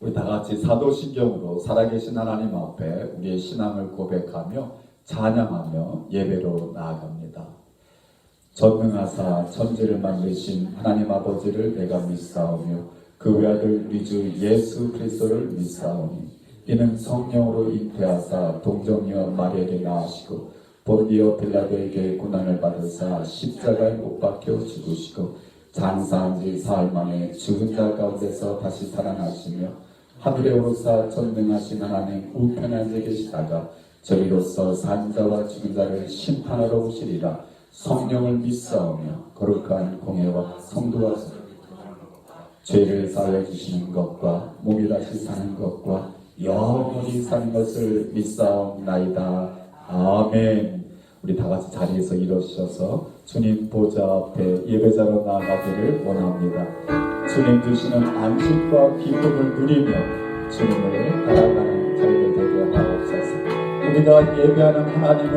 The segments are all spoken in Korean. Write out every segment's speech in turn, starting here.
우리 다 같이 사도신경으로 살아계신 하나님 앞에 우리의 신앙을 고백하며 찬양하며 예배로 나아갑니다. 전능하사 천지를 만드신 하나님 아버지를 내가 믿사오며 그 외아들 우리 주 예수 그리스도를 믿사오니 이는 성령으로 잉태하사 동정녀 마리아에게 낳으시고 본디오 빌라도에게 고난을 받으사 십자가에 못 박혀 죽으시고 장사한 지 사흘 만에 죽은 자 가운데서 다시 살아나시며 하늘에 오르사 전능하신 하나님 우편에 앉아 계시다가 저리로서 산 자와 죽은 자를 심판하러 오시리라. 성령을 믿사오며 거룩한 공예와 성도와 죄를 사하여 주시는 것과 몸이 다시 사는 것과 영원히 사는 것을 믿사옵나이다. 아멘. 우리 다 같이 자리에서 일어서셔서 주님 보좌 앞에 예배자로 나아가기를 원합니다. 주님 주시는 안식과 기쁨을 누리며 주님을 따라가는 저희들 되게 하옵소서. 우리가 예배하는 하나님은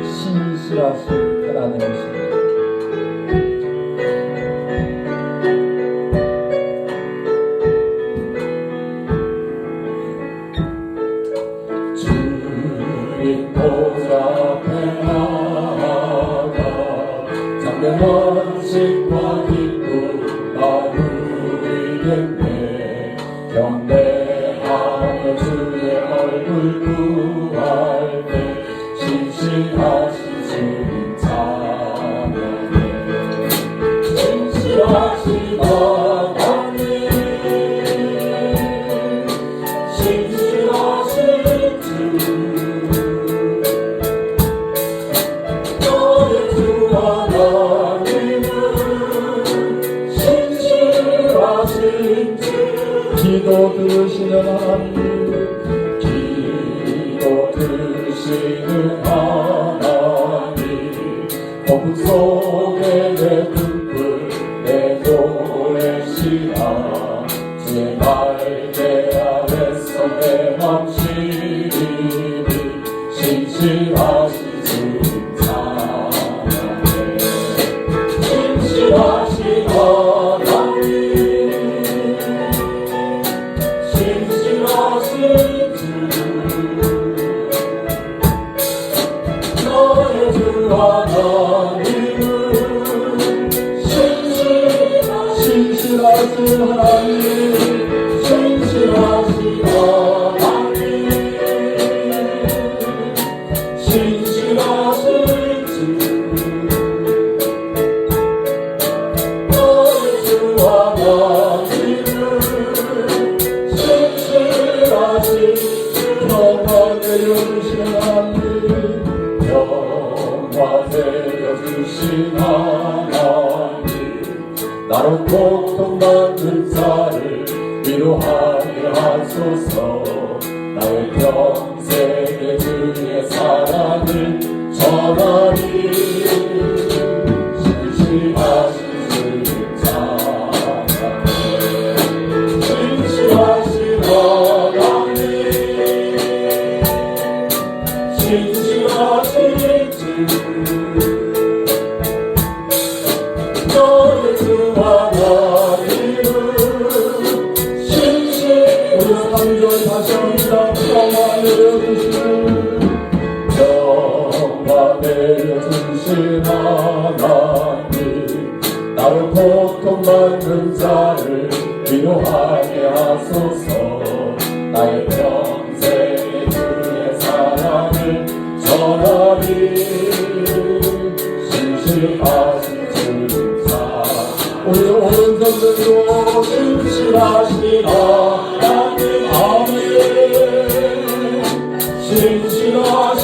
신실하신 하나님이십니다. 주님 보좌 앞에 나아가 참된 안식과 기쁨 나누리겠네. 경배하며 주의 얼굴 구할 때 신실하신 주님 찬양해. 신실하신 하나님, 신실하신 주, 너의 주 하나님은 신실하신 주. 기도 들으시는 하나님, 기도 들으시는 하나님, 거품 속에 내 등불 내보내시라. 주의 날개 아래서 내 맘 시리니 신실하신 주님 찬양해. 신실하신 하나님, 신실하신 주, 너의 주 하나님은 신실하신 하나님, 신실하신 하나님, 신실하신 주, 너의 주 하나님은 신실하신 주. 영광 내려주시는 하나님, 영광 내려주신 하나님, 나로 고통받는 자를 위로하게 하소서. 나의 평생의 주의 사랑을 전하리. 신실하신 주님 찬양해. 신실하신 하나님, 신실하신 주, 너의 주 하나님은 우리 3절 다시 합니다. 평화 내려주시는, 평화 내려주신 하나님, 나를 고통받는 자를 위로하게 하소서. 나의 평생의 주의 사랑을 전하리. 신실하신 주님 찬양. 우리 오른손 들고 신실하신 하나님 아멘. 신실하신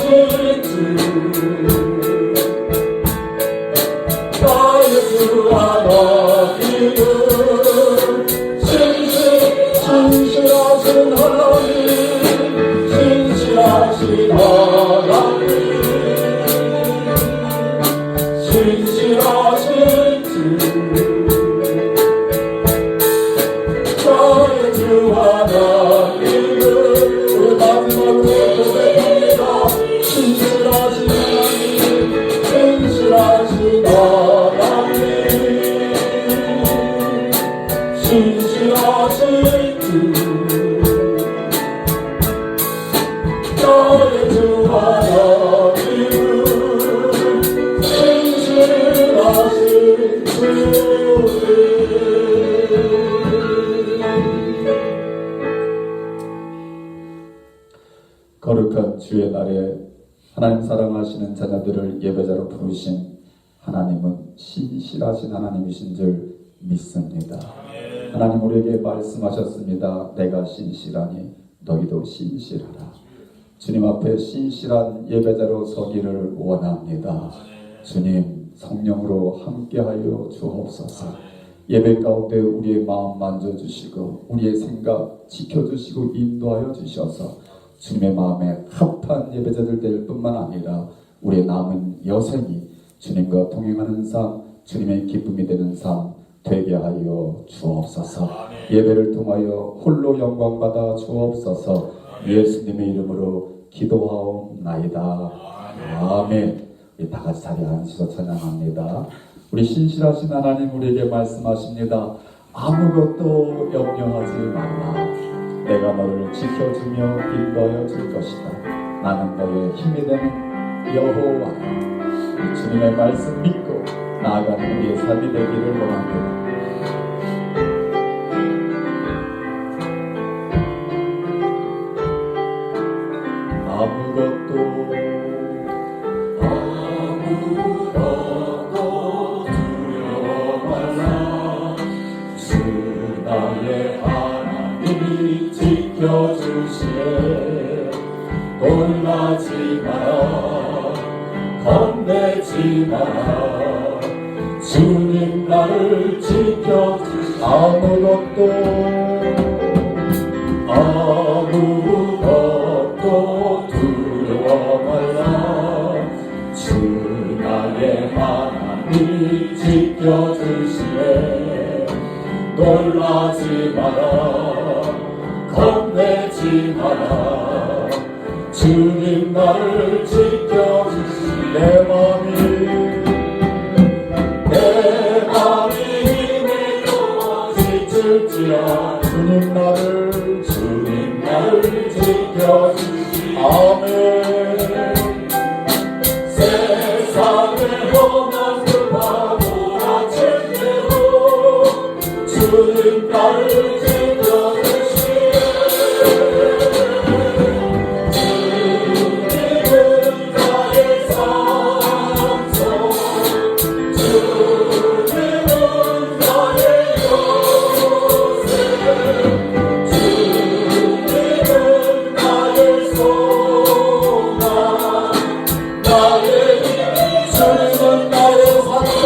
주, 나의 주 하나님은 신실하신 거룩한 주의 날에 하나님 사랑하시는 자녀들을 예배자로 부르신 하나님은 신실하신 하나님이신 줄 믿습니다. 하나님 우리에게 말씀하셨습니다. 내가 신실하니 너희도 신실하라. 주님 앞에 신실한 예배자로 서기를 원합니다. 주님 성령으로 함께하여 주옵소서. 예배 가운데 우리의 마음 만져주시고 우리의 생각 지켜주시고 인도하여 주셔서 주님의 마음에 합한 예배자들 될 뿐만 아니라 우리의 남은 여생이 주님과 동행하는 삶, 주님의 기쁨이 되는 삶 되게 하여 주옵소서. 예배를 통하여 홀로 영광받아 주옵소서. 예수님의 이름으로 기도하옵나이다. 아멘. 우리 다 같이 자리에 앉으셔서 찬양합니다. 우리 신실하신 하나님 우리에게 말씀하십니다. 아무것도 염려하지 말라. 내가 너를 지켜주며 인도하여 줄 것이다. 나는 너의 힘이 되는 여호와라. 주님의 말씀 믿고 나아가는 우리의 삶이 되기를 원합니다. 아무것도 두려워 말라. 주 나의 하나님이 지켜주시네. 놀라지 마라. 겁내지 마라. 주님 나를 지켜주시네. 아무것도 두려워 말라. 주 나의 하나님이 지켜주시네. 놀라지 마라. 겁내지 마라. 주님 나를 지켜주시네. 내 맘이 힘에 지칠지라. 주님 나를 지켜주시네. 아멘. 세상의 험한 습한 몰아치고 주님 나를 지켜주시네. 주님은 나의 산소. 주님은 나의 요새. 주님은 나의 소망. 나의 주님은 나의 산소.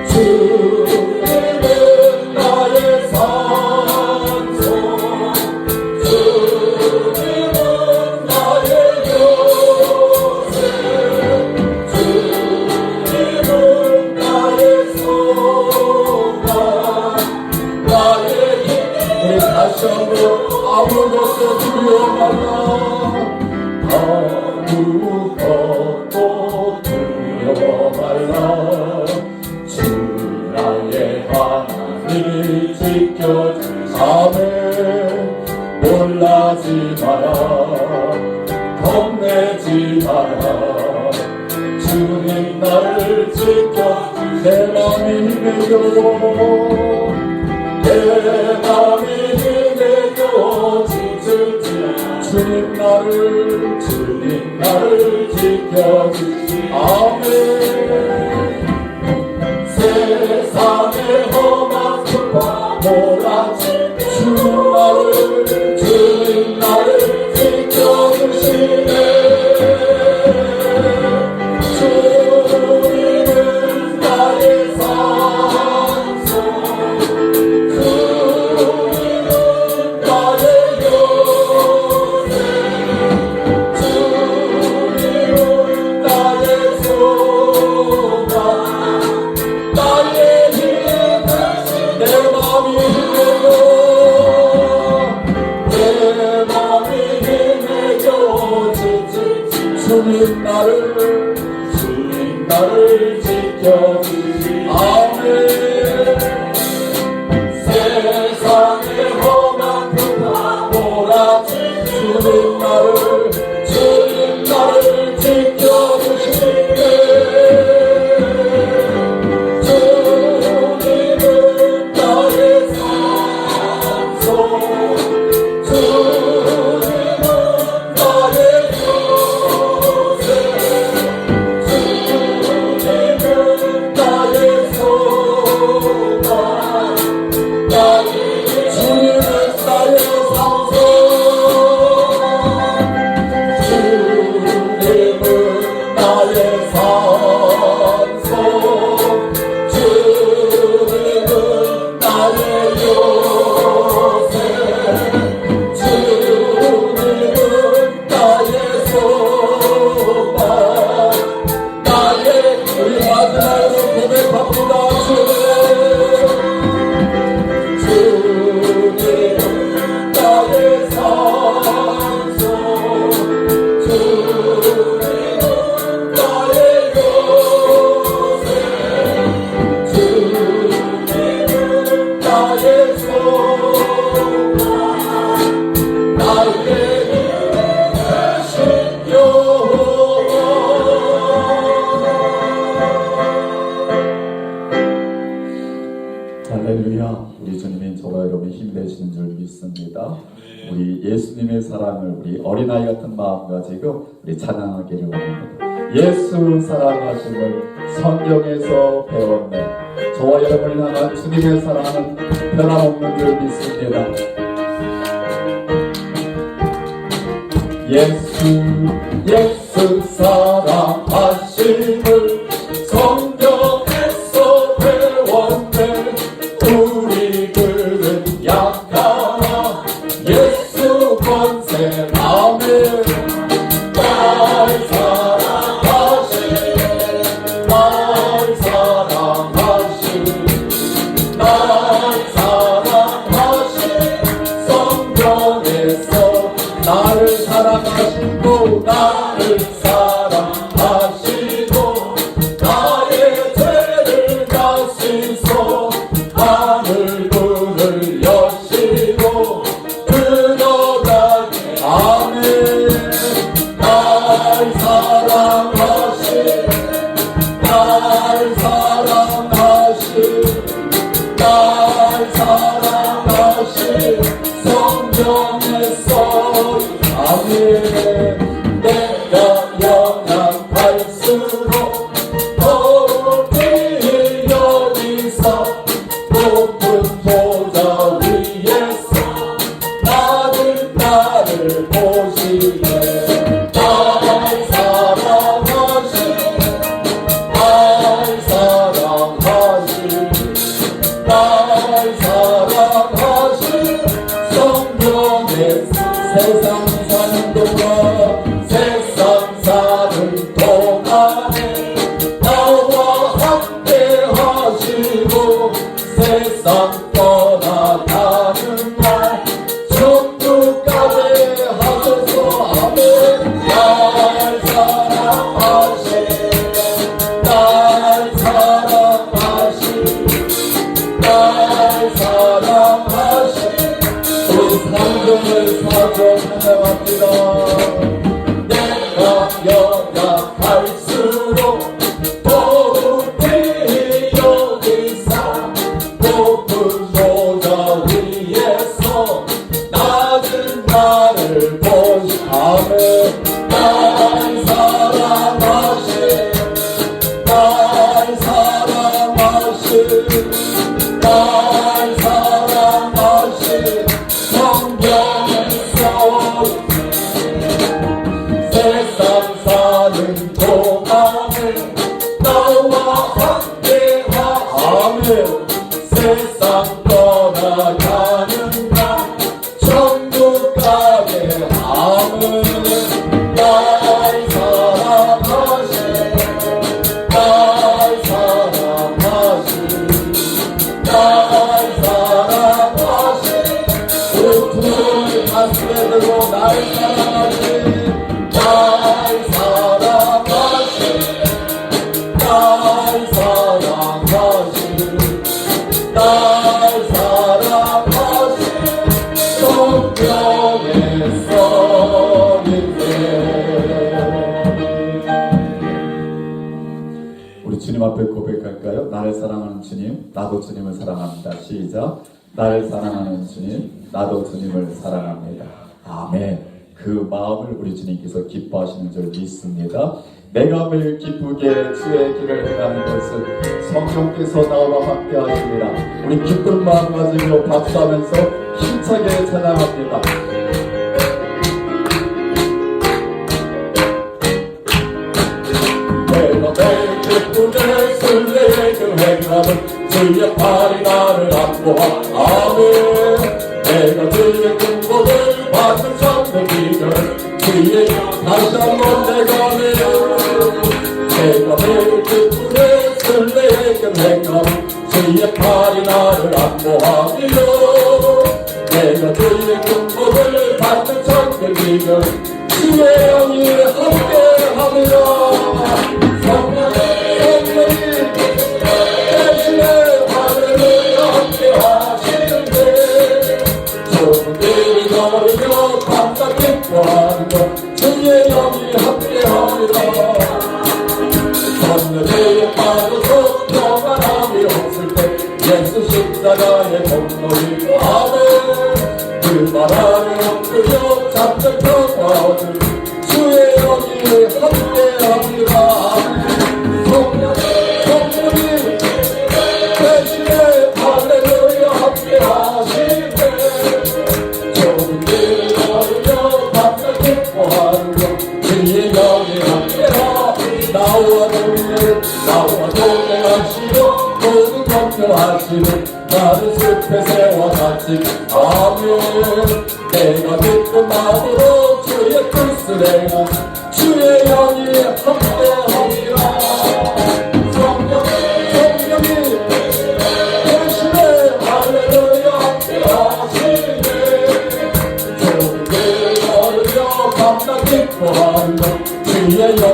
주님은 나의 산소. 주님은 나의 요새. 주님은 나의 소망. 나의 힘. 우리 다시 한번 아무것도 두려워 말라. 아무것도 두려워 말라. 주 나의 하나님이 지켜주시네. 아멘. 놀라지 마라. 겁내지 마라. 주님 나를 지켜주시네. 내 맘이 힘에도 내 맘이 힘에도 지칠지. 주님 나를 지켜주시네. 아멘. 세상의 험한 숲과 몰아치 주님 나를 지켜주시네. 주님은 나의 산소. 주님은 나의 요새. 주님은 나의 소망. 나의 힘. 내 맘이 힘들고 내 힘이 되시는 줄 믿습니다. 우리 예수님의 사랑을 우리 어린아이 같은 마음 가지고 우리 찬양하기를 원합니다. 예수 사랑하심을 성경에서 배웠네. 저와 여러분이 향한 주님의 사랑은 변함없는 줄 믿습니다. 예수 사랑하심을 성경에서 배웠네. 우리들은 약하나 예수 권세 아멘. 날 사랑하심 날 사랑하심 날 사랑하심 성경에서 나를 사랑하시고 나를 사랑하시고 나의 죄를 가시소 하늘 문을 여시고 들어가게 아멘. 날 사랑하시 날 사랑하시 날 사랑하시 성경에서 아멘. 내가 연약할수록 더욱이 여기서 높은 보좌 위에서 나를 보시네. 날 사랑하시 날 사랑하시 날 사랑하시 성경에 세상 사는 동안 세상 사는 동안에 나와 함께 하시고 세상 떠나가는 날 천국 가게 하소서 아멘. 날 사랑하시 날 사랑하시 날 사랑하시 우리 성경을 사서 찬양합니다. 내가 연약할수록 더욱이 여기서 높은 보좌 위에서 나를 보시 아멘. 날 사랑하시 날 사랑하시 날 사랑하시 성경에서 세상 사는 동안에 나와 함께 아멘. 세상 떠나가는 날 천국 가게 아멘. 날 사랑하시 날 사랑하시 날 사랑하시 우리 두 손을 가슴에 들고 날 사랑하시 날 사랑하시 날 사랑하시 날 사랑하시 성경에서 우리 주님 앞에 고백할까요? 나를 사랑하는 주님, 나도 주님을 사랑합니다. 시작. 나를 사랑하는 주님, 나도 주님을 사랑합니다. 아멘. 그 마음을 우리 주님께서 기뻐하시는 줄 믿습니다. 내가 매일 기쁘게 주의 길을 행하는 것을 성령께서 나와 함께 하십니다. 우리 기쁜 마음 가지고 박수하면서 힘차게 찬양합니다. 내가 매일 기쁘게 순례의 그 행함은 주의 팔이 나를 안보하 아멘. 내가 주의 군복을 받은 참된 비결 주의 다시 한번 내가 매일 기쁘게 순례의 그 행함 주의 팔이 나를 안보하며 내가 주의 군복을 받은 참된 비결 주의 영이 함께하며 성령의 대신에 하늘을 함께하시는데 조금들이 너를 감사 기뻐하는 것 주의 영이 함께합니다. 선녀들에 빠져서 평안함이 없을 때 예수 십자가의 공로를 아멘. 나라를 엎드려 잠잠하거든 주의 영이 함께합니다. 성령이 대신에 할렐루야 함께하시네. 좋은 일을 걸으며 밤낮 기뻐하는 것 주의 영이 함께하. 나와 동행하시고 모든 걱정하시는 나를 숲의 새와 같이 아멘. 내가 기쁜 마음으로 주의 뜻을 행한 주의 영이 함께합니다. 성령이 대신에 할렐루야 함께하시네. 좋은 길 걸으며 밤낮 기뻐하는 것 주의 영.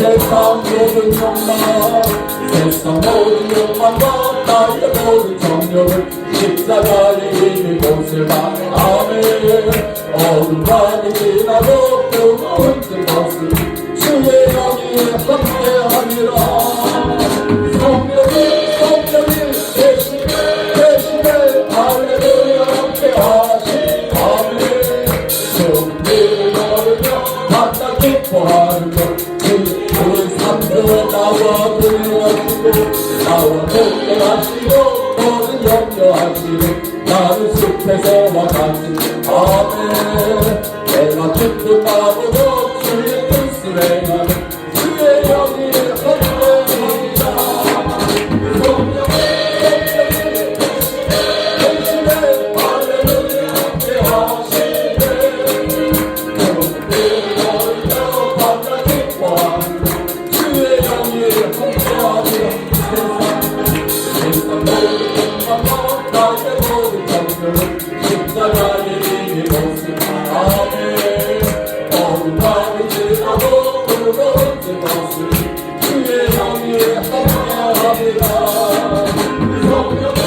세상 모든 욕망 세상 모든 욕망과 나의 모든 정욕을 십자가에 이미 못을 봐. 아멘. 어둠 밤이 지나고 뜨거운 것을 주의 영이 함께합니다. 성령이 대신에 할렐루야 함께하시. 아멘. 좋은 일을 걸으며 밤낮 기뻐하는 것 우리 삶도 나와 동행하시고 모든 염려하시는 나를 숲의 새와 같이 아멘. 내가 기쁜 마음으로 주의 뜻을 행하는 주의 영이 함께합니다. 성령이 대신에 할렐루야 함께하시네. 좋은 일 걸으며 밤낮 기뻐하는 주의 영이 함께합니다. 세상 모든 욕망과 나의 모든 정욕을 십자가에 이미 못을 아멘. 어둠 밤이 지나고 뜨거운 것을 주의 영이 함께합니다. 성령이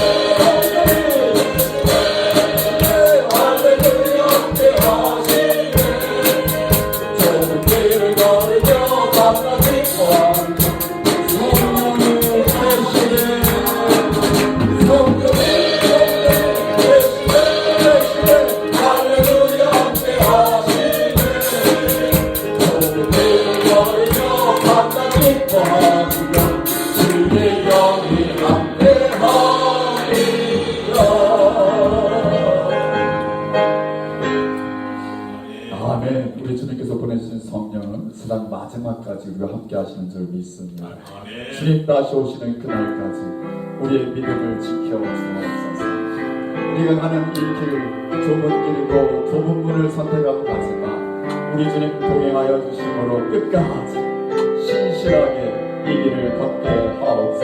할렐루야 함께하시네. 좋은 길을 걸으며 밤낮 기뻐하는 성령이 대신에 할렐루야 함께하시네. 좋은 일을 걸으며 밤낮 기뻐하는 것 주의 영이 함께합니다. 아멘. 우리 주님께서 보내주신 성령은 세상 마지막까지 우리와 함께 하시는 줄 믿습니다. 주님 다시 오시는 그날까지 우리의 믿음을 지켜 주옵소서. 우리가 가는 이 길 좁은 길이고 좁은 문을 선택하고 가지만 우리 주님 동행하여 주심으로 끝까지 신실하게 이 길을 걷게 하옵소서.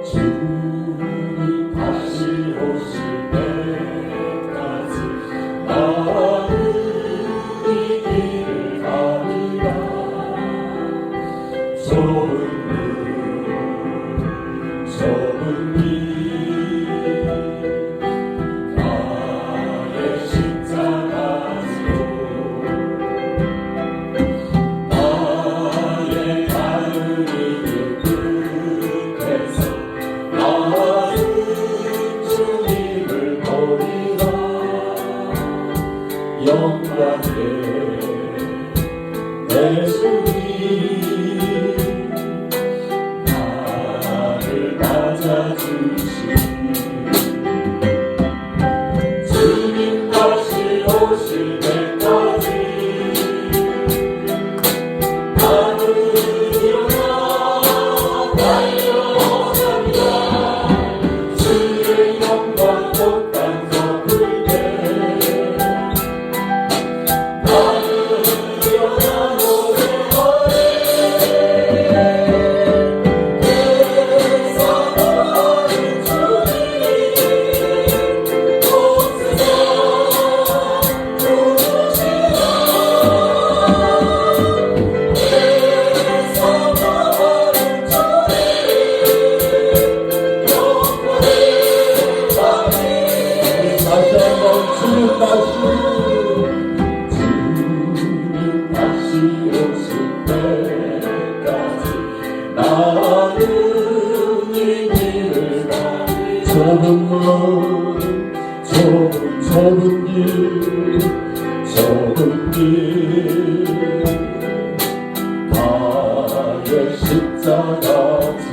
주님 다시 오실 때까지 나는 이 길을 가리라. 좁은 길 나의 십자가 지고 나의 가는 이 끝에서 나는 주님을 보리라. 영광에 내 주님 나를 맞아주시니 주님 다시 오실 때까지 나는 일어나 달려갑니다. 주의 영광 온 땅 덮을 때 나는 일어나 노래하네. 나의 십자가 주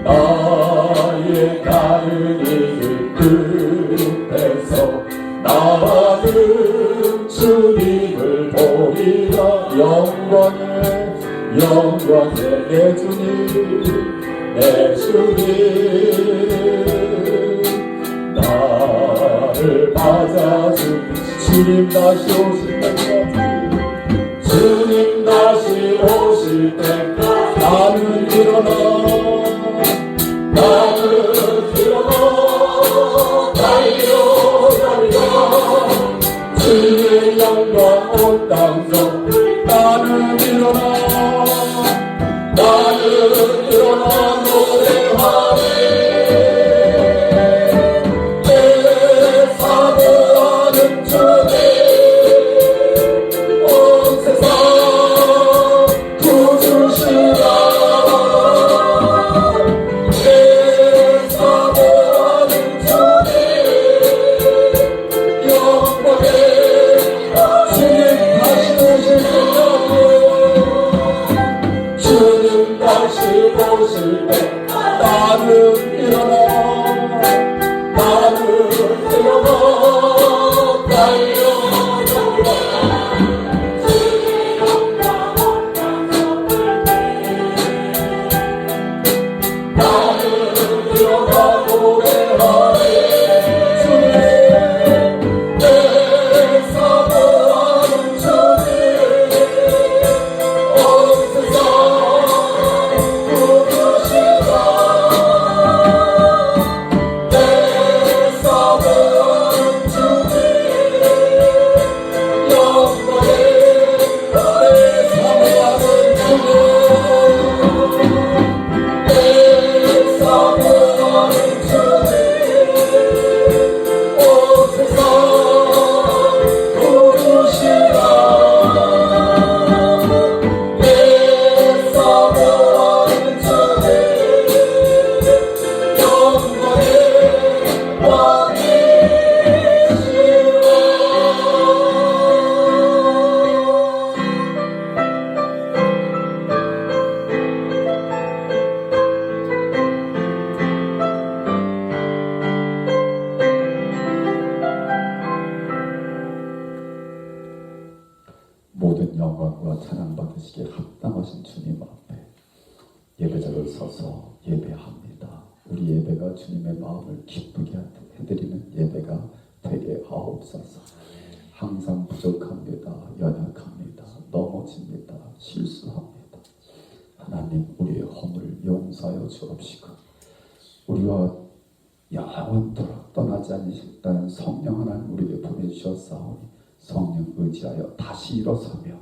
나의 가는 길 끝에서 나는 주님을 보리라 영광의 내 주님 내 주님 나를 맞아주니 주님 다시 오실 때까지 주님 다시 오실 때까지 나는 일어나 달려가리라 주의 영광 온 땅속 나는 일어나 노래하리 내 사랑하는 주님 온 세상 구주시라 내 사랑하는 주님 영광의 주님 다시 오실 때까지 주님 다시 오실 때 나는 일어나 달려가리라 주의 영광 온 땅속 나는 일어나 노래하리 주님 내 사모하는 주님 온 세상 부르시라 내 사모하는 주님 영광의 내 사모하는 주님 내 사모하는 주님 온 세상 부르시라 내 사모하는 주님 영광의 왕이시라 모든 영광과 찬양 받으시기에 합당하신 주님 앞에 예배자를 서서 예배합니다. 우리 예배가 주님의 마음을 기쁘게 해드리는 예배가 되게 하옵소서. 항상 부족합니다. 연약합니다. 넘어집니다. 실수합니다. 하나님 우리의 허물 용서하여 주옵시고 우리와 영원토록 떠나지 않으셨다는 성령 하나님 우리에게 보내주셨사오니 성령 의지하여 다시 일어서며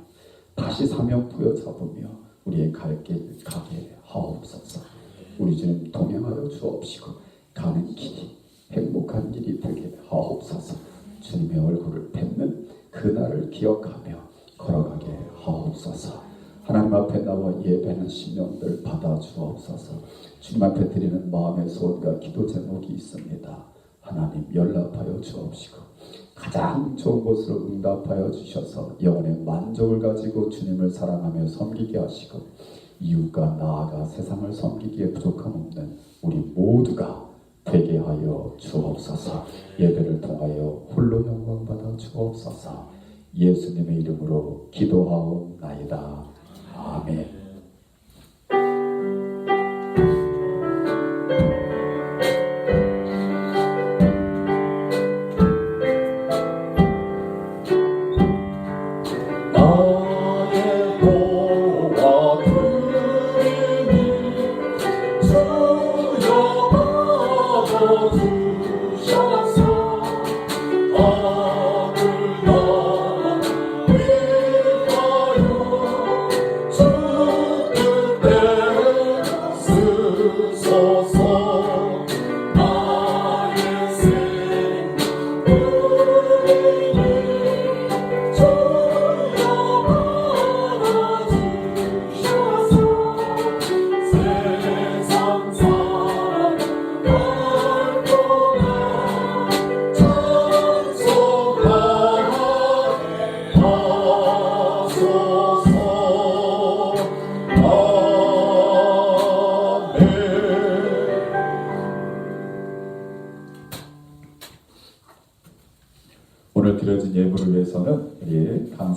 다시 사명 부여잡으며 우리의 갈 길 가게 하옵소서. 우리 주님 동행하여 주옵시고 가는 길이 행복한 길이 되게 하옵소서. 주님의 얼굴을 뵙는 그날을 기억하며 걸어가게 하옵소서. 하나님 앞에 나와 예배하는 심령들 받아 주옵소서. 주님 앞에 드리는 마음의 소원과 기도 제목이 있습니다. 하나님 연락하여 주옵시고 가장 좋은 곳으로 응답하여 주셔서 영혼의 만족을 가지고 주님을 사랑하며 섬기게 하시고 이웃과 나아가 세상을 섬기기에 부족함 없는 우리 모두가 되게 하여 주옵소서. 예배를 통하여 홀로 영광 받아 주옵소서. 예수님의 이름으로 기도하옵나이다. 아멘. 주여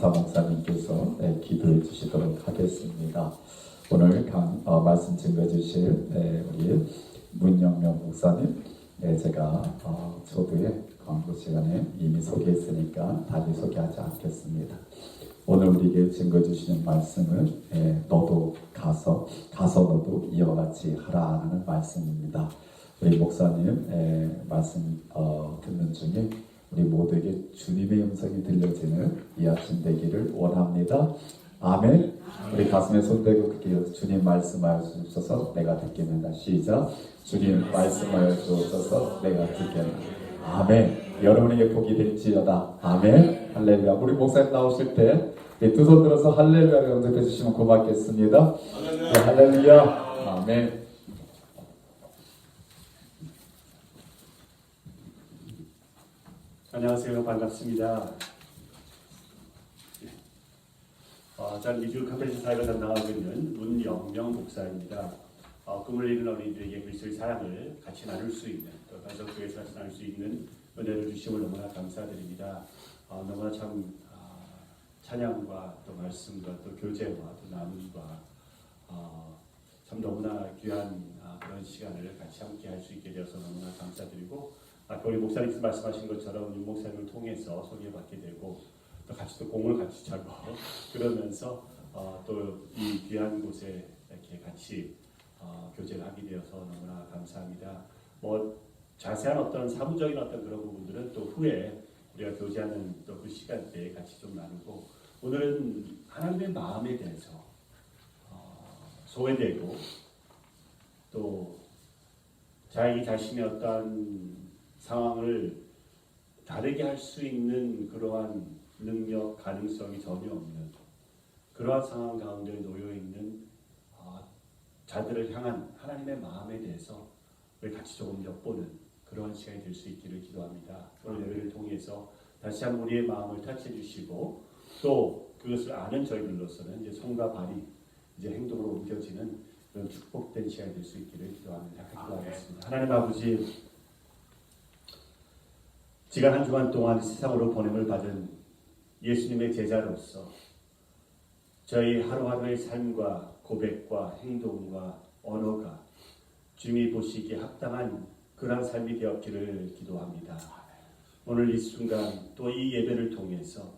강사 목사님께서 기도해 주시도록 하겠습니다. 오늘 말씀 증거주실 우리 문영명 목사님, 제가 초두에 광고 시간에 이미 소개했으니까 다시 소개하지 않겠습니다. 오늘 우리에게 증거주시는 말씀은 너도 가서 너도 이와 같이 하라는 말씀입니다. 우리 목사님 말씀 듣는 중에 우리 모두에게 주님의 음성이 들려지는 이 아침 되기를 원합니다. 아멘. 우리 가슴에 손대고 그렇게 주님 말씀하여 주옵소서 내가 듣겠는다. 시작. 주님 말씀하여 주옵소서 내가 듣겠는다. 아멘. 여러분에게 복이 될지어다. 아멘. 할렐루야. 우리 목사님 나오실 때 두 손 들어서 할렐루야를 응답해 주시면 고맙겠습니다. 네, 할렐루야. 아멘. 안녕하세요. 반갑습니다. 저는 미주 카페시 사역을 담당하고 있는 문영명 목사입니다. 꿈을 이룬 어린이들에게 그리스도의 사랑을 같이 나눌 수 있는, 또 가족교회에서 같이 나눌 수 있는 은혜를 주심을 너무나 감사드립니다. 너무나 참 찬양과 또 말씀과 또 교제와 또 나눔과 참 너무나 귀한 그런 시간을 같이 함께 할 수 있게 되어서 너무나 감사드리고, 우리 목사님께서 말씀하신 것처럼 윤 목사님을 통해서 소개받게 되고 또 같이 또 공을 같이 차고 그러면서 또 이 귀한 곳에 이렇게 같이 교제를 하게 되어서 너무나 감사합니다. 자세한 어떤 사무적인 어떤 그런 부분들은 또 후에 우리가 교제하는 또 그 시간대에 같이 좀 나누고, 오늘은 하나님의 마음에 대해서 소외되고 또 자기 자신의 어떤 상황을 다르게 할 수 있는 그러한 능력, 가능성이 전혀 없는 그러한 상황 가운데 놓여 있는 자들을 향한 하나님의 마음에 대해서 우리 같이 조금 엿보는 그러한 시간이 될 수 있기를 기도합니다. 오늘 예배를 통해서 다시 한번 우리의 마음을 터치해 주시고, 또 그것을 아는 저희들로서는 이제 손과 발이 이제 행동으로 옮겨지는 그런 축복된 시간이 될 수 있기를 기도합니다. 기도하겠습니다. 하나님 아버지, 지난 한 주간 동안 세상으로 보냄을 받은 예수님의 제자로서 저희 하루하루의 삶과 고백과 행동과 언어가 주님이 보시기에 합당한 그런 삶이 되었기를 기도합니다. 오늘 이 순간 또 이 예배를 통해서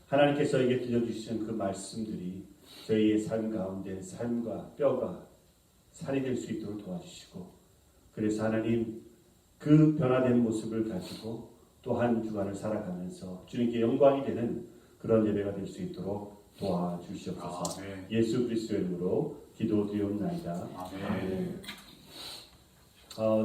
하나님께서 저에게 들려주시는 그 말씀들이 저희의 삶 가운데 삶과 뼈가 살이 될 수 있도록 도와주시고, 그래서 하나님 그 변화된 모습을 가지고 또 한 주간을 살아가면서 주님께 영광이 되는 그런 예배가 될 수 있도록 도와주시옵소서. 아멘. 예수 그리스도의 이름으로 기도드리옵나이다. 아멘.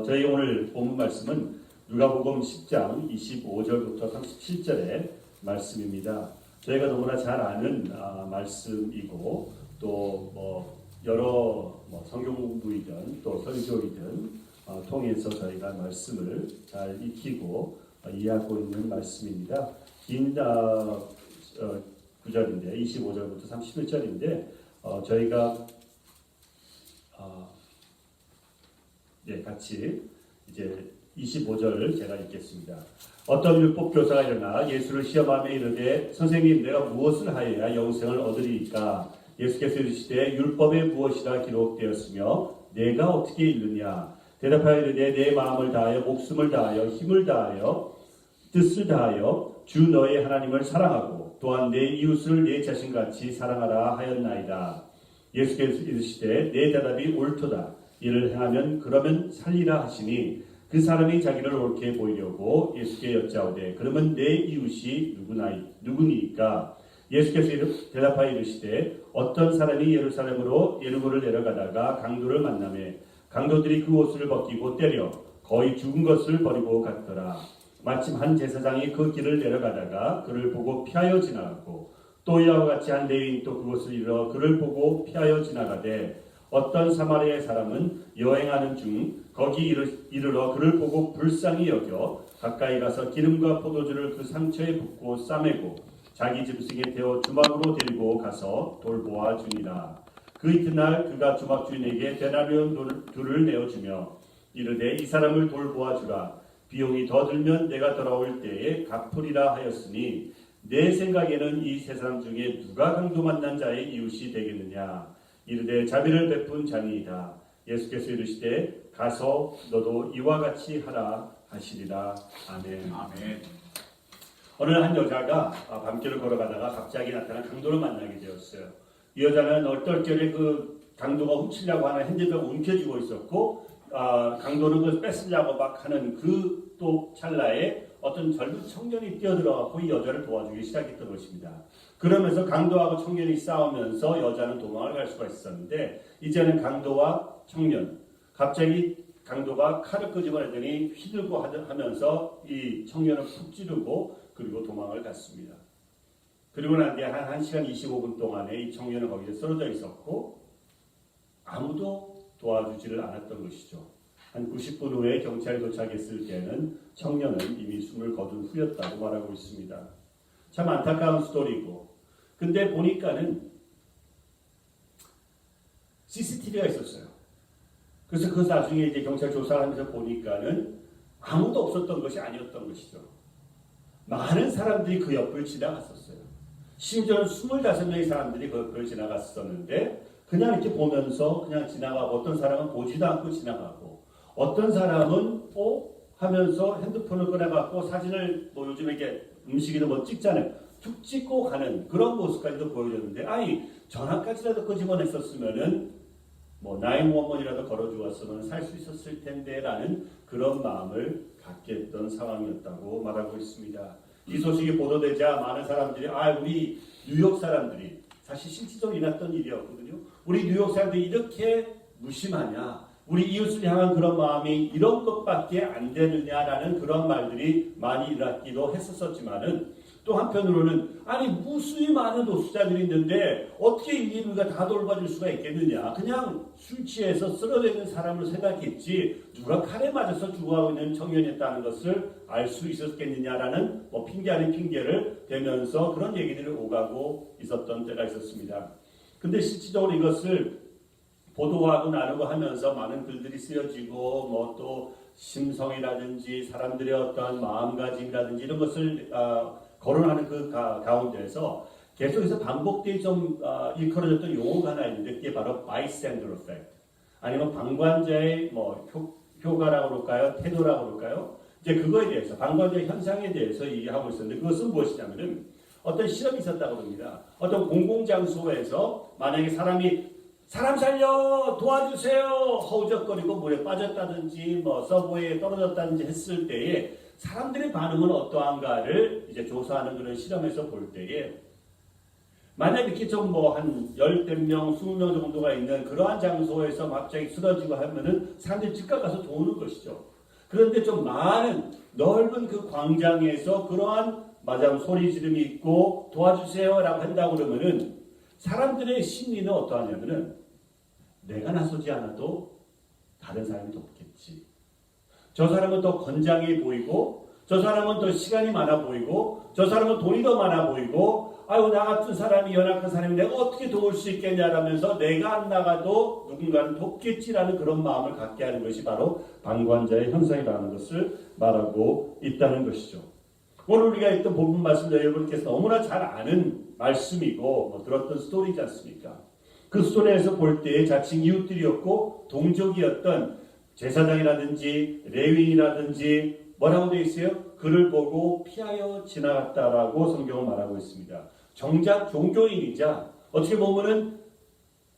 저희 오늘 본문 말씀은 누가복음 10장 25절부터 37절의 말씀입니다. 저희가 너무나 잘 아는 말씀이고, 또 여러 성경 공부이든 또 설교이든 통해서 저희가 말씀을 잘 익히고 이해하고 있는 말씀입니다. 긴 구절인데 25절부터 31절인데 저희가 같이 이제 25절을 제가 읽겠습니다. 어떤 율법 교사가 일어나 예수를 시험하며 이르되 선생님 내가 무엇을 하여야 영생을 얻으리이까? 예수께서 이르시되 율법에 무엇이라 기록되었으며 내가 어떻게 읽느냐? 대답하여 이르되 내 마음을 다하여 목숨을 다하여 힘을 다하여 뜻을 다하여 주 너의 하나님을 사랑하고 또한 내 이웃을 내 자신같이 사랑하라 하였나이다. 예수께서 이르시되 내 대답이 옳도다. 이를 행하면 그러면 살리라 하시니 그 사람이 자기를 옳게 보이려고 예수께 여짜오되 그러면 내 이웃이 누구니까? 예수께서 대답하여 이르시되 어떤 사람이 예루살렘으로 예루고를 내려가다가 강도를 만나매 강도들이 그 옷을 벗기고 때려 거의 죽은 것을 버리고 갔더라. 마침 한 제사장이 그 길을 내려가다가 그를 보고 피하여 지나가고 또 이와 같이 한 레위인 또 그곳을 이르러 그를 보고 피하여 지나가되 어떤 사마리아 사람은 여행하는 중 거기 이르러 그를 보고 불쌍히 여겨 가까이 가서 기름과 포도주를 그 상처에 붓고 싸매고 자기 짐승에 태워 주막으로 데리고 가서 돌보아 주니라. 그 이튿날 그가 주막 주인에게 데나리온 둘을 내어주며 이르되 이 사람을 돌보아 주라. 비용이 더 들면 내가 돌아올 때에 갚으리라 하였으니 내 생각에는 이 세 사람 중에 누가 강도 만난 자의 이웃이 되겠느냐. 이르되 자비를 베푼 자니이다. 예수께서 이르시되 가서 너도 이와 같이 하라 하시리라. 아멘. 아멘. 어느 한 여자가 밤길을 걸어가다가 갑자기 나타난 강도를 만나게 되었어요. 이 여자는 얼떨결에 그 강도가 훔치려고 하는 핸드백을 움켜쥐고 있었고, 강도는 그걸 뺏으려고 막 하는 그 또 찰나에 어떤 젊은 청년이 뛰어들어가고 이 여자를 도와주기 시작했던 것입니다. 그러면서 강도하고 청년이 싸우면서 여자는 도망을 갈 수가 있었는데, 이제는 강도와 청년, 갑자기 강도가 칼을 끄집어내더니 휘들고 하면서 이 청년을 푹 찌르고 그리고 도망을 갔습니다. 그리고 난 뒤에 한 1시간 25분 동안에 이 청년은 거기에 쓰러져 있었고 아무도 도와주지를 않았던 것이죠. 한 90분 후에 경찰이 도착했을 때는 청년은 이미 숨을 거둔 후였다고 말하고 있습니다. 참 안타까운 스토리고, 근데 보니까는 CCTV가 있었어요. 그래서 그 나중에 이제 경찰 조사를 하면서 보니까는 아무도 없었던 것이 아니었던 것이죠. 많은 사람들이 그 옆을 지나갔었어요. 심지어는 25명의 사람들이 그 옆을 지나갔었는데 그냥 이렇게 보면서 그냥 지나가고, 어떤 사람은 보지도 않고 지나가고, 어떤 사람은 하면서 핸드폰을 꺼내갖고 사진을 요즘에 이렇게 음식이나 찍잖아요. 툭 찍고 가는 그런 모습까지도 보여줬는데, 전화까지라도 끄집어냈었으면은 911이라도 걸어주었으면 살 수 있었을 텐데 라는 그런 마음을 갖게 했던 상황이었다고 말하고 있습니다. 이 소식이 보도되자 많은 사람들이 우리 뉴욕 사람들이, 사실 실질적으로 일어났던 일이었거든요. 우리 뉴욕 사람들이 이렇게 무심하냐, 우리 이웃을 향한 그런 마음이 이런 것밖에 안 되느냐라는 그런 말들이 많이 일어났기도 했었지만은, 또 한편으로는 무수히 많은 노숙자들이 있는데 어떻게 우리가 다 돌봐줄 수가 있겠느냐, 그냥 술 취해서 쓰러져 있는 사람을 생각했지 누가 칼에 맞아서 죽어가고 있는 청년이었다는 것을 알 수 있었겠느냐라는 핑계 아닌 핑계를 대면서 그런 얘기들이 오가고 있었던 때가 있었습니다. 근데 실질적으로 이것을 보도하고 나누고 하면서 많은 글들이 쓰여지고 또 심성이라든지 사람들의 어떤 마음가짐이라든지 이런 것을 거론하는 그 가운데에서 계속해서 반복되어 좀 일컬어졌던 용어가 하나 있는데, 그게 바로 bystander effect, 아니면 방관자의 효과라고 그럴까요, 태도라고 그럴까요? 이제 그거에 대해서, 방관자의 현상에 대해서 얘기하고 있었는데, 그것은 무엇이냐면은 어떤 실험이 있었다고 합니다. 어떤 공공장소에서 만약에 사람 살려 도와주세요 허우적거리고 물에 빠졌다든지 서브웨이에 떨어졌다든지 했을 때에 사람들의 반응은 어떠한가를 이제 조사하는 그런 실험에서 볼 때에, 만약 이렇게 좀 한 10몇 명, 20명 정도가 있는 그러한 장소에서 갑자기 쓰러지고 하면은 사람들이 즉각 가서 도우는 것이죠. 그런데 좀 많은 넓은 그 광장에서 그러한 소리 지름이 있고 도와주세요라고 한다고 그러면은 사람들의 심리는 어떠하냐면은 내가 나서지 않아도 다른 사람이 돕겠지. 저 사람은 더 건장해 보이고, 저 사람은 더 시간이 많아 보이고, 저 사람은 돈이 더 많아 보이고, 나 같은 사람이, 연약한 사람이 내가 어떻게 도울 수 있겠냐라면서 내가 안 나가도 누군가는 돕겠지라는 그런 마음을 갖게 하는 것이 바로 방관자의 현상이라는 것을 말하고 있다는 것이죠. 오늘 우리가 읽던 본문 말씀 여러분께서 너무나 잘 아는 말씀이고 들었던 스토리지 않습니까? 그 스토리에서 볼 때에 자칭 이웃들이었고 동족이었던 제사장이라든지 레위인이라든지 뭐라고 되어 있어요? 그를 보고 피하여 지나갔다라고 성경은 말하고 있습니다. 정작 종교인이자 어떻게 보면은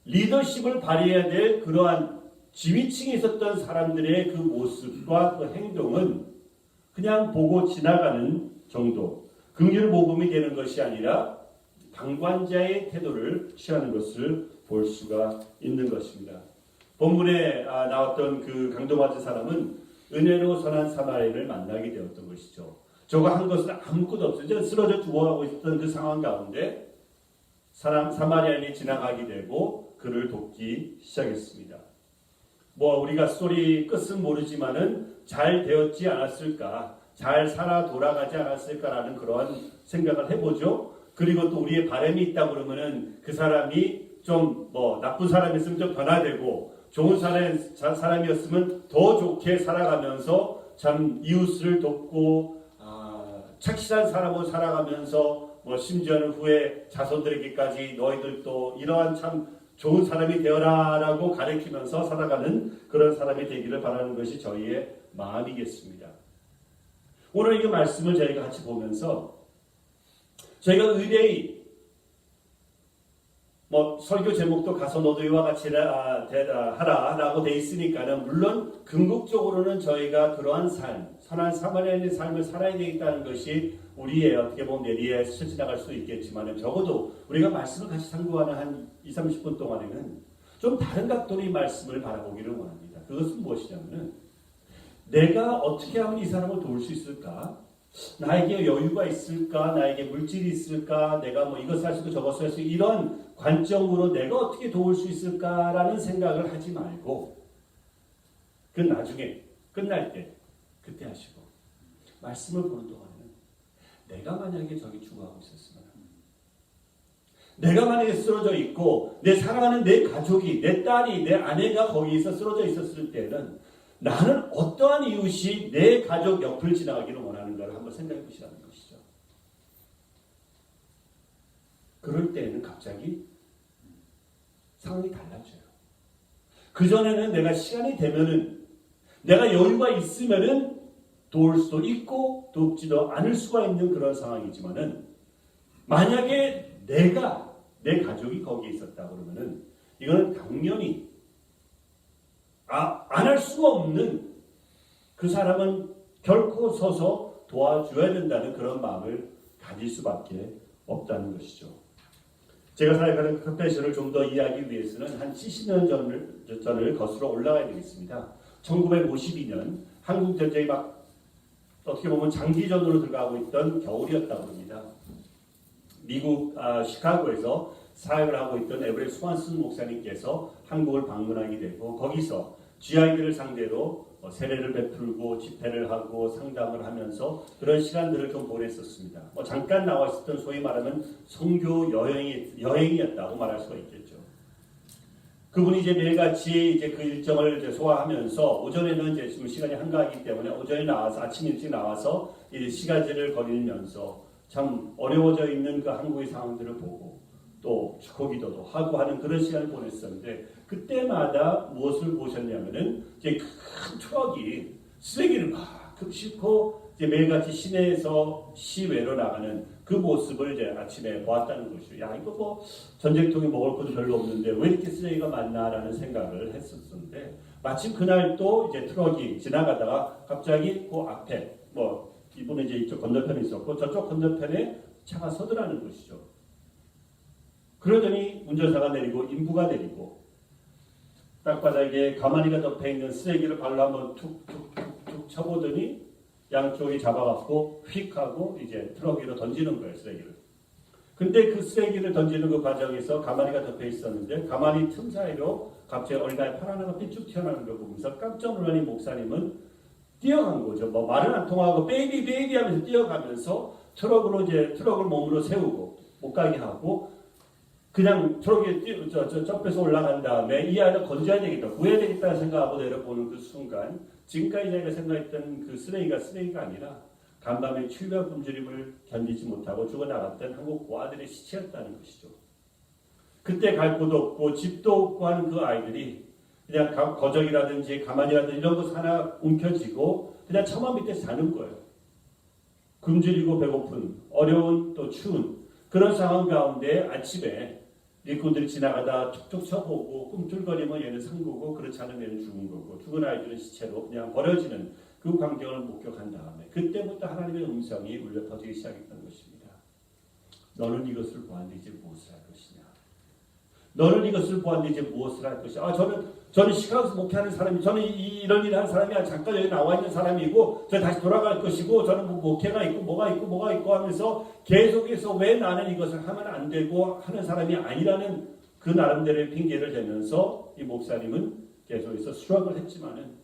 리더십을 발휘해야 될 그러한 지위층에 있었던 사람들의 그 모습과 그 행동은 그냥 보고 지나가는 정도, 긍휼 복음이 되는 것이 아니라 방관자의 태도를 취하는 것을 볼 수가 있는 것입니다. 본문에 나왔던 그 강도맞은 사람은 은혜로 선한 사마리아인을 만나게 되었던 것이죠. 저가 한 것은 아무것도 없어요. 쓰러져 죽어가고 있었던 그 상황 가운데 사마리아인이 지나가게 되고 그를 돕기 시작했습니다. 우리가 스토리 끝은 모르지만은 잘 되었지 않았을까, 잘 살아 돌아가지 않았을까라는 그러한 생각을 해보죠. 그리고 또 우리의 바람이 있다 그러면은 그 사람이 좀 나쁜 사람이었으면 좀 변화되고 좋은 사람이었으면 더 좋게 살아가면서 참 이웃을 돕고 착실한 사람으로 살아가면서 뭐 심지어는 후에 자손들에게까지 너희들도 이러한 참 좋은 사람이 되어라라고 가르치면서 살아가는 그런 사람이 되기를 바라는 것이 저희의 마음이겠습니다. 오늘 이 말씀을 저희가 같이 보면서 저희가 의뢰의 설교 제목도 가서 너도 이와 같이 하라라고 돼 있으니까는 물론 궁극적으로는 저희가 그러한 삶, 선한 사마리아인의 삶을 살아야 되겠다는 것이 우리의 어떻게 보면 내리에 스쳐지나갈 수 있겠지만 적어도 우리가 말씀을 같이 상고하는 한 20-30분 동안에는 좀 다른 각도로 이 말씀을 바라보기를 원합니다. 그것은 무엇이냐면은 내가 어떻게 하면 이 사람을 도울 수 있을까? 나에게 여유가 있을까? 나에게 물질이 있을까? 내가 뭐 이것을 할 수 있고 저것을 할 수 있고 이런 관점으로 내가 어떻게 도울 수 있을까라는 생각을 하지 말고 그 나중에 끝날 때 그때 하시고 말씀을 보는 동안에는 내가 만약에 저기 죽어가고 있었으면 내가 만약에 쓰러져 있고 내 사랑하는 내 가족이 내 딸이 내 아내가 거기에서 쓰러져 있었을 때는 나는 어떠한 이웃이 내 가족 옆을 지나가기를 원하는 걸 한번 생각해 보시라는 것이죠. 그럴 때에는 갑자기 상황이 달라져요. 그전에는 내가 시간이 되면은 내가 여유가 있으면은 도울 수도 있고 돕지도 않을 수가 있는 그런 상황이지만은 만약에 내가 내 가족이 거기에 있었다 그러면은 이거는 당연히 안 할 수가 없는 그 사람은 결코 서서 도와줘야 된다는 그런 마음을 가질 수밖에 없다는 것이죠. 제가 생각하는 컨펜션을 좀 더 이해하기 위해서는 한 70년 전을 거슬러 올라가야 되겠습니다. 1952년 한국 전쟁이 막 어떻게 보면 장기전으로 들어가고 있던 겨울이었다고 합니다. 미국 시카고에서 사역을 하고 있던 에브레 스완슨 목사님께서 한국을 방문하게 되고 거기서 GI들을 상대로 세례를 베풀고 집회를 하고 상담을 하면서 그런 시간들을 좀 보냈었습니다. 잠깐 나와 있었던 소위 말하면 선교 여행이었다고 말할 수가 있겠죠. 그분이 이제 매일같이 이제 그 일정을 이제 소화하면서 오전에는 이제 지금 시간이 한가하기 때문에 오전에 나와서 아침 일찍 나와서 이 시가지를 거리면서 참 어려워져 있는 그 한국의 상황들을 보고 또 축구기도도 하고 하는 그런 시간을 보냈었는데 그때마다 무엇을 보셨냐면은 이제 큰 트럭이 쓰레기를 막 싣고 이제 매일같이 시내에서 시외로 나가는 그 모습을 이제 아침에 보았다는 것이죠. 야 이거 뭐 전쟁통에 먹을 것도 별로 없는데 왜 이렇게 쓰레기가 많나라는 생각을 했었는데 마침 그날 또 이제 트럭이 지나가다가 갑자기 그 앞에 이분은 이제 이쪽 건너편에 있었고 저쪽 건너편에 차가 서더라는 것이죠. 그러더니 운전사가 내리고 인부가 내리고 땅바닥에 가마니가 덮여있는 쓰레기를 발로 한번 툭툭툭툭 쳐보더니 양쪽이 잡아갖고 휙 하고 이제 트럭 위로 던지는 거예요, 쓰레기를. 근데 그 쓰레기를 던지는 그 과정에서 가마니가 덮여 있었는데 가마니 틈 사이로 갑자기 어린아이 팔 하나가 삐쭉 튀어나오는 걸 보면서 깜짝 놀라니 목사님은 뛰어간 거죠. 말은 안 통하고 베이비 하면서 뛰어가면서 트럭을 몸으로 세우고 못 가게 하고 그냥 트럭에 점프해서 올라간 다음에 이 아이를 건져야 되겠다, 구해야 되겠다 생각하고 내려보는 그 순간 지금까지 저희가 생각했던 그 쓰레기가 아니라 간밤에 추위와 굶주림을 견디지 못하고 죽어나갔던 한국 고아들의 시체였다는 것이죠. 그때 갈 곳도 없고 집도 없고 하는 그 아이들이 그냥 거적이라든지 가만이라든지 이런 것 하나 움켜쥐고 그냥 처마 밑에 사는 거예요. 굶주리고 배고픈 어려운 또 추운 그런 상황 가운데 아침에 일꾼들이 지나가다 툭툭 쳐보고 꿈틀거리면 얘는 산 거고 그렇지 않으면 얘는 죽은 거고 죽은 아이들은 시체로 그냥 버려지는 그 광경을 목격한 다음에 그때부터 하나님의 음성이 울려 퍼지기 시작했던 것입니다. 너는 이것을 보았는데 이제 무엇을 할 것이냐? 너는 이것을 보았는데 이제 무엇을 할 것이냐? 저는 시카고에서 목회하는 사람이 저는 이런 일을 하는 사람이 잠깐 여기 나와 있는 사람이고 저 다시 돌아갈 것이고 저는 목회가 있고 뭐가 있고 하면서 계속해서 왜 나는 이것을 하면 안 되고 하는 사람이 아니라는 그 나름대로의 핑계를 대면서 이 목사님은 계속해서 수락을 했지만은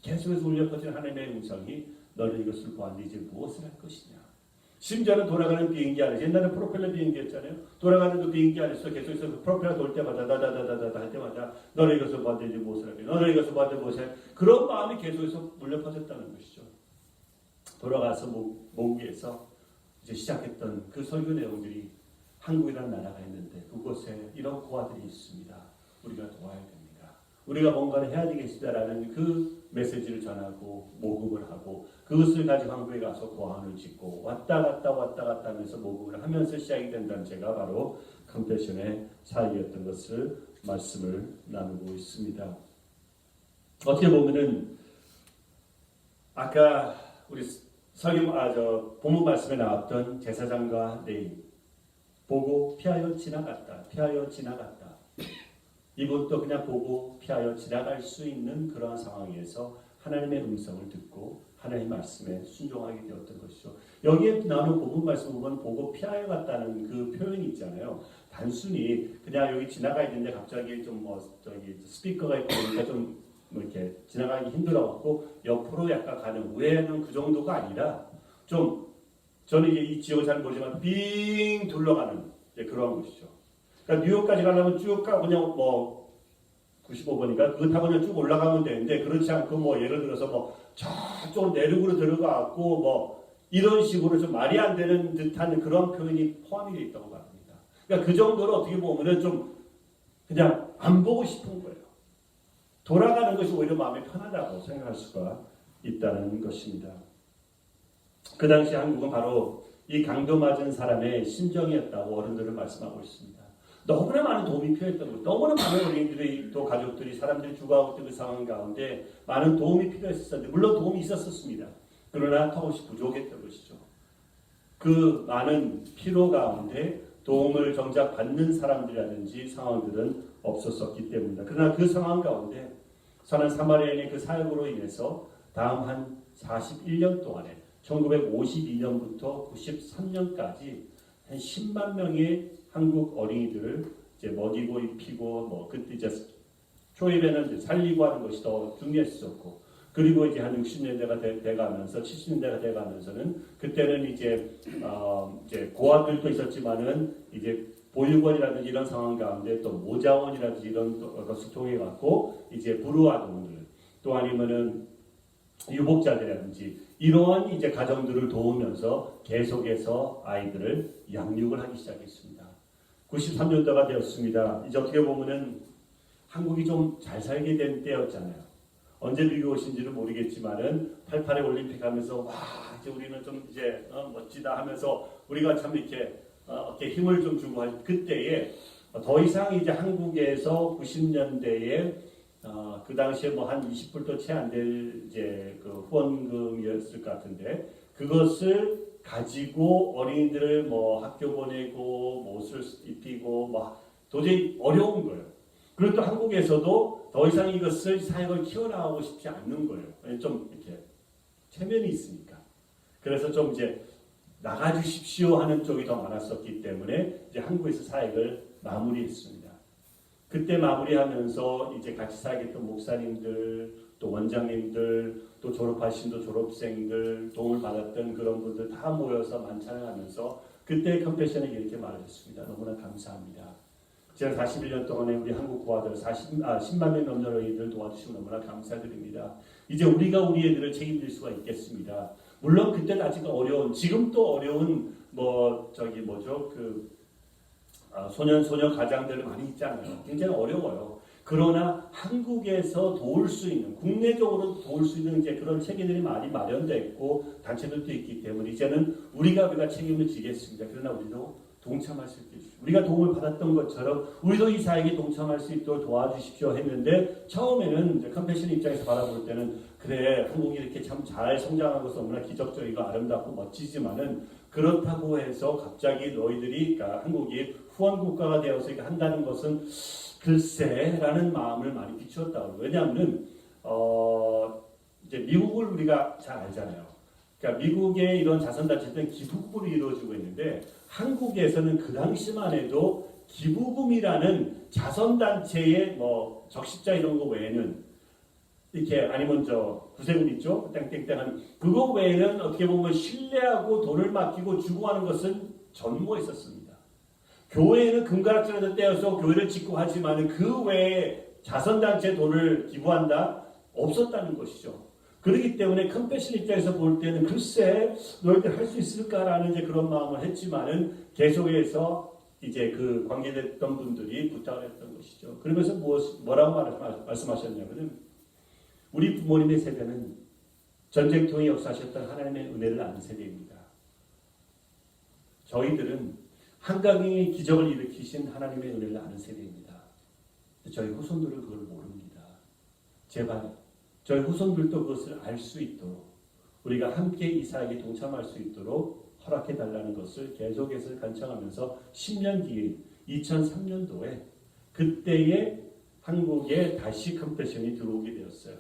계속해서 울려 퍼지는 하나님의 음성이 너는 이것을 보았는데 이제 무엇을 할 것이냐? 심지어는 돌아가는 비행기 안에서 옛날에 프로펠러 비행기였잖아요. 돌아가는 그 비행기 안에서 계속해서 그 프로펠러 돌 때마다 다다다다다 할 때마다 너는 이것을 보았는데 이제 무엇을 할 것이냐? 너는 이것을 보았는데 무엇을 할 것이냐? 그런 마음이 계속해서 울려 퍼졌다는 것이죠. 돌아가서 모국에서 이제 시작했던 그 설교 내용들이 한국이라는 나라가 있는데 그곳에 이런 고아들이 있습니다. 우리가 도와야 됩니다. 우리가 뭔가를 해야 되겠다라는 그 메시지를 전하고 모금을 하고 그것을 가지고 한국에 가서 고아원을 짓고 왔다 갔다 하면서 모금을 하면서 시작이 된 단체가 바로 컴패션의 사역이었던 것을 말씀을 나누고 있습니다. 어떻게 보면은 아까 우리 본문 말씀에 나왔던 제사장과 레위 보고 피하여 지나갔다. 이분도 그냥 보고 피하여 지나갈 수 있는 그러한 상황에서 하나님의 음성을 듣고 하나님의 말씀에 순종하게 되었던 것이죠. 여기에 나오는 본문 말씀 보면 보고 피하여 갔다는 그 표현이 있잖아요. 단순히 그냥 여기 지나가 있는데 갑자기 좀 스피커가 있고 그러니까 좀 이렇게 지나가기 힘들어갖고 옆으로 약간 가는 우회는 그 정도가 아니라 좀 저는 이제 이 지역을 잘 모르지만 빙 둘러가는 그러한 것이죠. 그러니까 뉴욕까지 가려면 쭉 가 그냥 95번이니까 그거 타고 그냥 쭉 올라가면 되는데 그렇지 않고 예를 들어서 저쪽 내륙으로 들어가고 이런 식으로 좀 말이 안 되는 듯한 그런 표현이 포함이 되어 있다고 말합니다. 그러니까 그 정도로 어떻게 보면은 좀 그냥 안 보고 싶은 거예요. 돌아가는 것이 오히려 마음이 편하다고 생각할 수가 있다는 것입니다. 그 당시 한국은 바로 이 강도 맞은 사람의 심정이었다고 어른들은 말씀하고 있습니다. 너무나 많은 도움이 필요했던 거예요. 너무나 많은 어린이들이 또 가족들이 사람들이 죽어가고 있던 그 상황 가운데 많은 도움이 필요했었는데 물론 도움이 있었습니다. 그러나 턱없이 부족했던 것이죠. 그 많은 피로 가운데 도움을 정작 받는 사람들이라든지 상황들은 없었었기 때문이다. 그러나 그 상황 가운데 선한 사마리아인의 그 사역으로 인해서 다음 한 41년 동안에 1952년부터 93년까지 한 10만 명의 한국 어린이들을 이제 먹이고 입히고 그때 이제 초입에는 이제 살리고 하는 것이 더 중요했었고 그리고 이제 한 60년대가 돼가면서 70년대가 돼가면서는 그때는 이제 고아들도 있었지만은 이제 보육원이라든지 이런 상황 가운데 또 모자원이라든지 이런 것을 통해 갖고 이제 불우아동들 또 아니면은 유복자들이라든지 이러한 이제 가정들을 도우면서 계속해서 아이들을 양육을 하기 시작했습니다. 93년도가 되었습니다. 이제 어떻게 보면은 한국이 좀 잘 살게 된 때였잖아요. 언제 미국 오신지는 모르겠지만은 88의 올림픽 하면서 와 이제 우리는 좀 이제 멋지다 하면서 우리가 참 이렇게 힘을 좀 주고 할 그때에 더 이상 이제 한국에서 90년대에 그 당시에 한 20불도 채 안 될 이제 그 후원금이었을 것 같은데 그것을 가지고 어린이들을 학교 보내고 옷을 입히고 도저히 어려운 거예요. 그리고 또 한국에서도 더 이상 이것을 사역을 키워나가고 싶지 않는 거예요. 좀 이렇게 체면이 있으니까. 그래서 좀 이제 나가주십시오 하는 쪽이 더 많았었기 때문에 이제 한국에서 사역을 마무리했습니다. 그때 마무리하면서 이제 같이 사역했던 목사님들, 또 원장님들, 또 졸업하신 졸업생들, 도움을 받았던 그런 분들 다 모여서 만찬을 하면서 그때 컴패션에 이렇게 말했습니다. 너무나 감사합니다. 지난 41년 동안에 우리 한국 고아들 10만 명 넘는 어린이들 도와주시면 너무나 감사드립니다. 이제 우리가 우리 애들을 책임질 수가 있겠습니다. 물론 그때는 아직 어려운, 지금 또 어려운 소년 가장들 많이 있잖아요. 굉장히 어려워요. 그러나 한국에서 도울 수 있는, 국내적으로 도울 수 있는 이제 그런 체계들이 많이 마련되어 있고 단체들도 있기 때문에 이제는 우리가 책임을 지겠습니다. 그러나 우리도 동참할 수 있게 해주십시오. 우리가 도움을 받았던 것처럼 우리도 이 사역에 동참할 수 있도록 도와주십시오 했는데 처음에는 컴패션 입장에서 바라볼 때는 그래 한국이 이렇게 참 잘 성장한 것은 너무나 기적적이고 아름답고 멋지지만은 그렇다고 해서 갑자기 너희들이 그러니까 한국이 후원 국가가 되어서 이렇게 한다는 것은 글쎄라는 마음을 많이 비추었다고. 왜냐하면 이제 미국을 우리가 잘 알잖아요. 그러니까 미국의 이런 자선단체들은 기부금으로 이루어지고 있는데 한국에서는 그 당시만 해도 기부금이라는 자선단체의 적십자 이런 거 외에는 이렇게 아니면 구세군 있죠? 땡땡땡한 그거 외에는 어떻게 보면 신뢰하고 돈을 맡기고 주고 하는 것은 전무했었습니다. 교회는 금가락질하는 때여서 교회를 짓고 하지만 그 외에 자선단체 돈을 기부한다? 없었다는 것이죠. 그렇기 때문에 컴패션 입장에서 볼 때는 글쎄 너희들 할 수 있을까라는 이제 그런 마음을 했지만은 계속해서 이제 그 관계됐던 분들이 부탁을 했던 것이죠. 그러면서 뭐라고 말씀하셨냐면은 우리 부모님의 세대는 전쟁통에 역사하셨던 하나님의 은혜를 아는 세대입니다. 저희들은 한강의 기적을 일으키신 하나님의 은혜를 아는 세대입니다. 저희 후손들은 그걸 모릅니다. 제발 저희 후손들도 그것을 알 수 있도록 우리가 함께 이 사역에 동참할 수 있도록 허락해 달라는 것을 계속해서 간청하면서 10년 뒤인 2003년도에 그때의 한국에 다시 컴패션이 들어오게 되었어요.